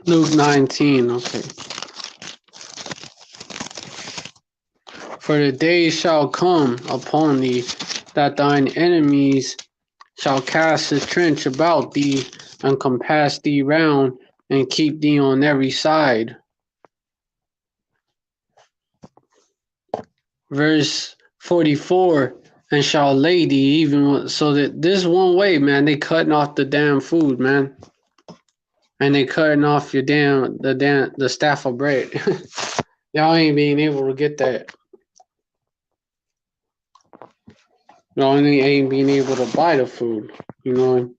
Luke 19, okay. For the day shall come upon thee that thine enemies shall cast a trench about thee and compass thee round and keep thee on every side. Verse 44, and Shaw Lady, even so that this one way, man, they cutting off the damn food, man, and they cutting off your the staff of bread. Y'all ain't being able to get that. Y'all ain't being able to buy the food, you know,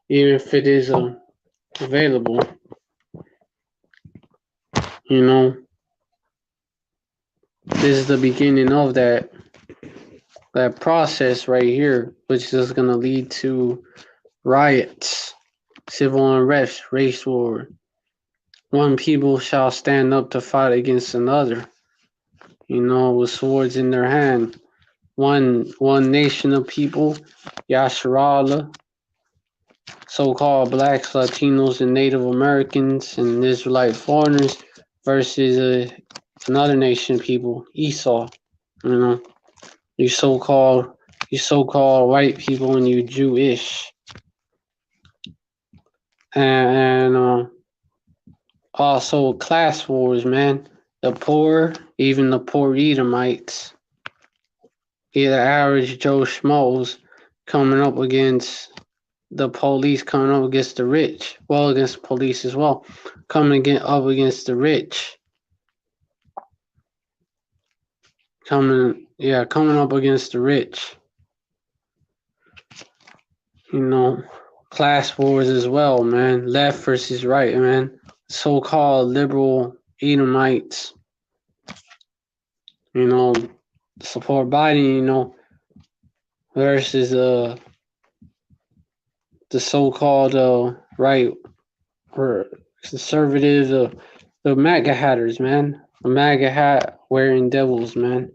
even if it is available, you know. This is the beginning of that process right here, which is going to lead to riots, civil unrest, race war. One people shall stand up to fight against another, you know, with swords in their hand. One nation of people, Yasharala, so-called blacks, Latinos, and Native Americans and Israelite foreigners versus another nation of people, Esau. You know, you so-called white people and you Jewish, and also class wars, man. The poor, even the poor Edomites, the average Joe Schmoes coming up against the police, coming up against the rich. Well, against the police as well, up against the rich. Coming up against the rich. You know, class wars as well, man. Left versus right, man. So-called liberal Edomites, you know, support Biden, you know, versus the so-called right or conservatives, the MAGA hatters, man. The MAGA hat wearing devils, man.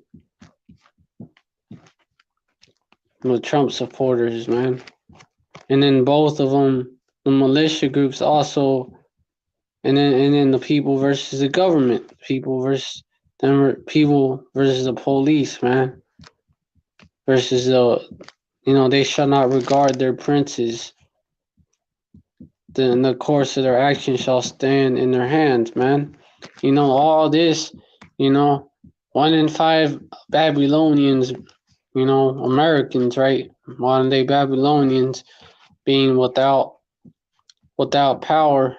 The Trump supporters, man. And then both of them, the militia groups also, and then the people versus the government, people versus the police, man. Versus they shall not regard their princes. Then the course of their action shall stand in their hands, man. You know, all this, 1 in 5 Babylonians, Americans, right? Modern day Babylonians being without power.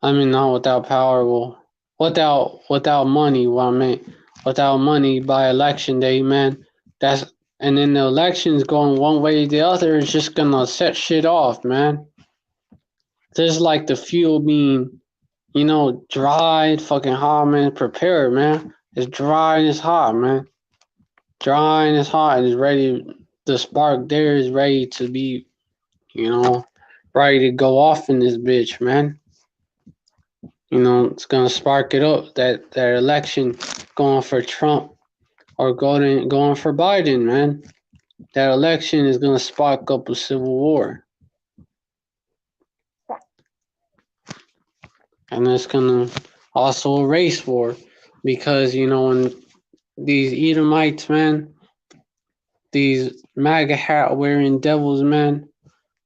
I mean, not without power, well, without money, what I meant. Without money by election day, man. And then the elections going one way or the other is just gonna set shit off, man. There's like the fuel being, dry, fucking hot, man. Prepared, man. It's dry and it's hot, man. Dry and it's hot and it's ready. The spark there is ready to be, ready to go off in this bitch, man. It's gonna spark it up. That election going for Trump or going for Biden, man. That election is gonna spark up a civil war. And it's gonna also a race war, because when these Edomites, man, these MAGA hat wearing devils, man,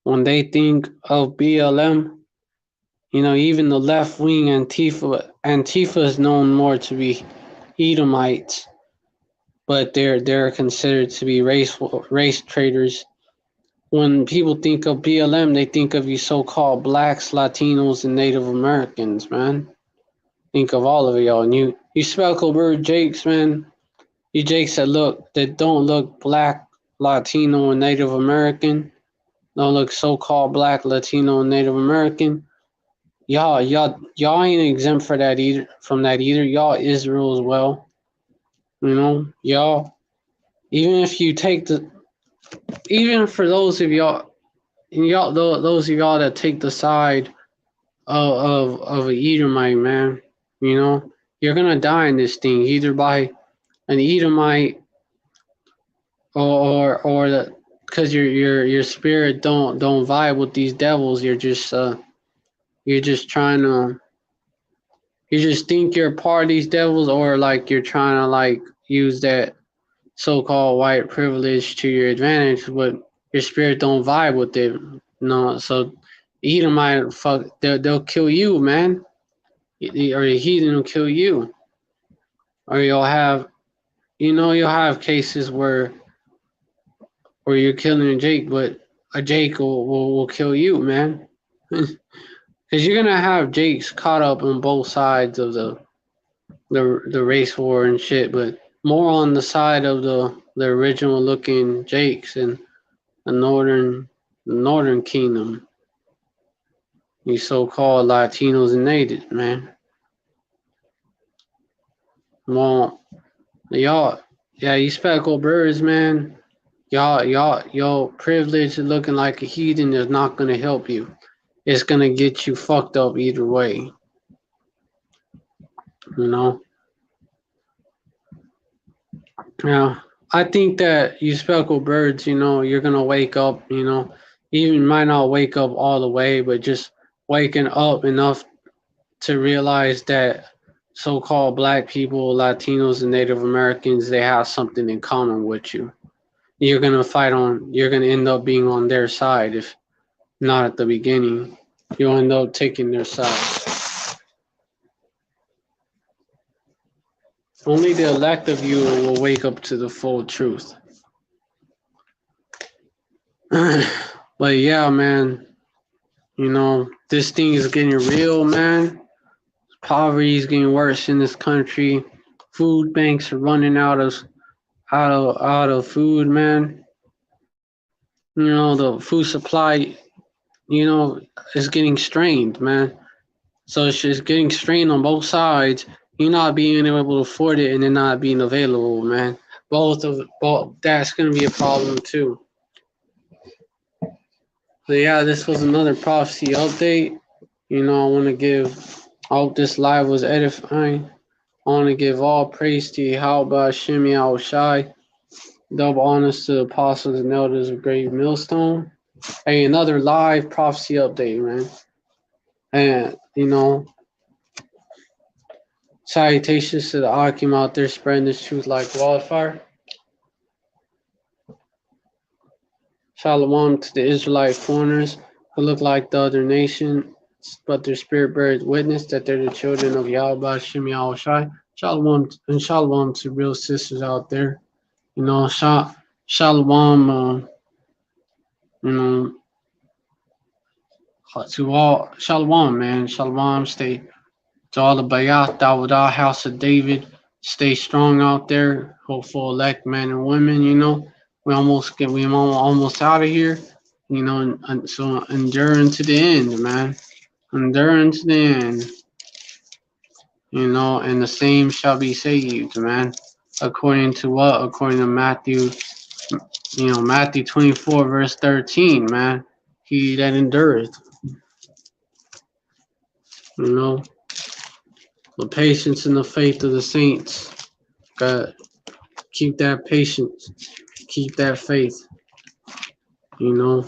when they think of BLM, even the left wing Antifa is known more to be Edomites, but they're considered to be race traitors. When people think of BLM, they think of you so-called blacks, Latinos, and Native Americans, man. Think of all of y'all. And you speckled Jakes, man. You Jakes that don't look black, Latino, and Native American. Don't look so-called black, Latino, and Native American. Y'all ain't exempt from that either. Y'all Israel as well. Y'all. Even if you take even for those of y'all, those of y'all that take the side of an Edomite, man, you're gonna die in this thing, either by an Edomite or the, because your spirit don't vibe with these devils. You're just trying to, you just think you're a part of these devils, or like you're trying to like use that so-called white privilege to your advantage, but your spirit don't vibe with it. No, so Edomite, they'll kill you, man. Or the heathen will kill you. Or you'll have cases where or you're killing a Jake, but a Jake will kill you, man. Because you're gonna have Jakes caught up on both sides of the race war and shit, but more on the side of the original looking Jakes and the northern kingdom. These so-called Latinos and natives, man. Well, y'all, yeah, you speckled birds, man. Your privilege of looking like a heathen is not gonna help you. It's gonna get you fucked up either way. You know. Yeah, I think that you speckled birds, you're gonna wake up. Even might not wake up all the way, but just waking up enough to realize that so-called black people, Latinos, and Native Americans, they have something in common with you. You're gonna end up being on their side if not at the beginning. You'll end up taking their side. Only the elect of you will wake up to the full truth. But yeah, man, this thing is getting real, man. Poverty is getting worse in this country. Food banks are running out of food, man. The food supply, is getting strained, man. So it's just getting strained on both sides. You're not being able to afford it and it not being available, man. Both that's gonna be a problem too. So yeah, this was another prophecy update. I hope this live was edifying. I want to give all praise to Yahweh Hashem Shai. Double honors to the apostles and elders of Great Millstone. Hey, another live prophecy update, man. And, salutations to the Akim out there spreading this truth like wildfire. Shalom to the Israelite foreigners who look like the other nation, but their spirit bears witness that they're the children of Yahweh Shem Shai. Shalom and shalom to real sisters out there. Shalom, to all, shalom, man. Shalom, stay to all the Bayat, Dawadah, House of David. Stay strong out there. Hopeful elect men and women, we almost out of here, and so enduring to the end, man. Enduring to the end, and the same shall be saved, man. According to what? According to Matthew, Matthew 24, verse 13, man. He that endureth, the patience and the faith of the saints. God, keep that patience, keep that faith, All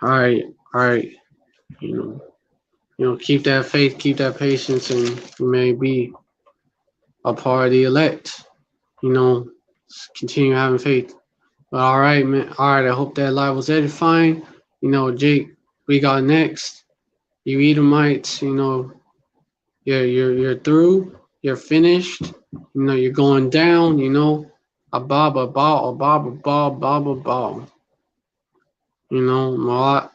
right, keep that faith, keep that patience, and you may be a part of the elect. Continue having faith. But all right, man. All right, I hope that live was edifying. Jake, we got next. You Edomites, you're through. You're finished. You're going down. A bob, a ball, a bob, a ball, bob, a ball. Mawat,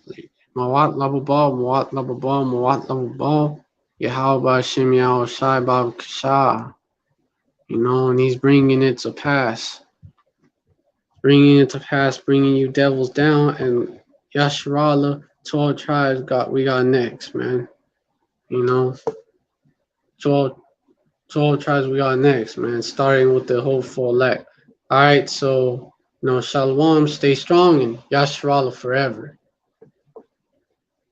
lava ball, Mawat, lava ball, Mawat, lava ball. Yahweh Shem Yahweh Shai Bab Kasha. And he's bringing it to pass. Bringing you devils down, and Yasharallah, 12 tribes we got next, man. 12 tribes we got next, man, starting with the hopeful elect. All right, so, Shalom, stay strong, and Yasharallah forever.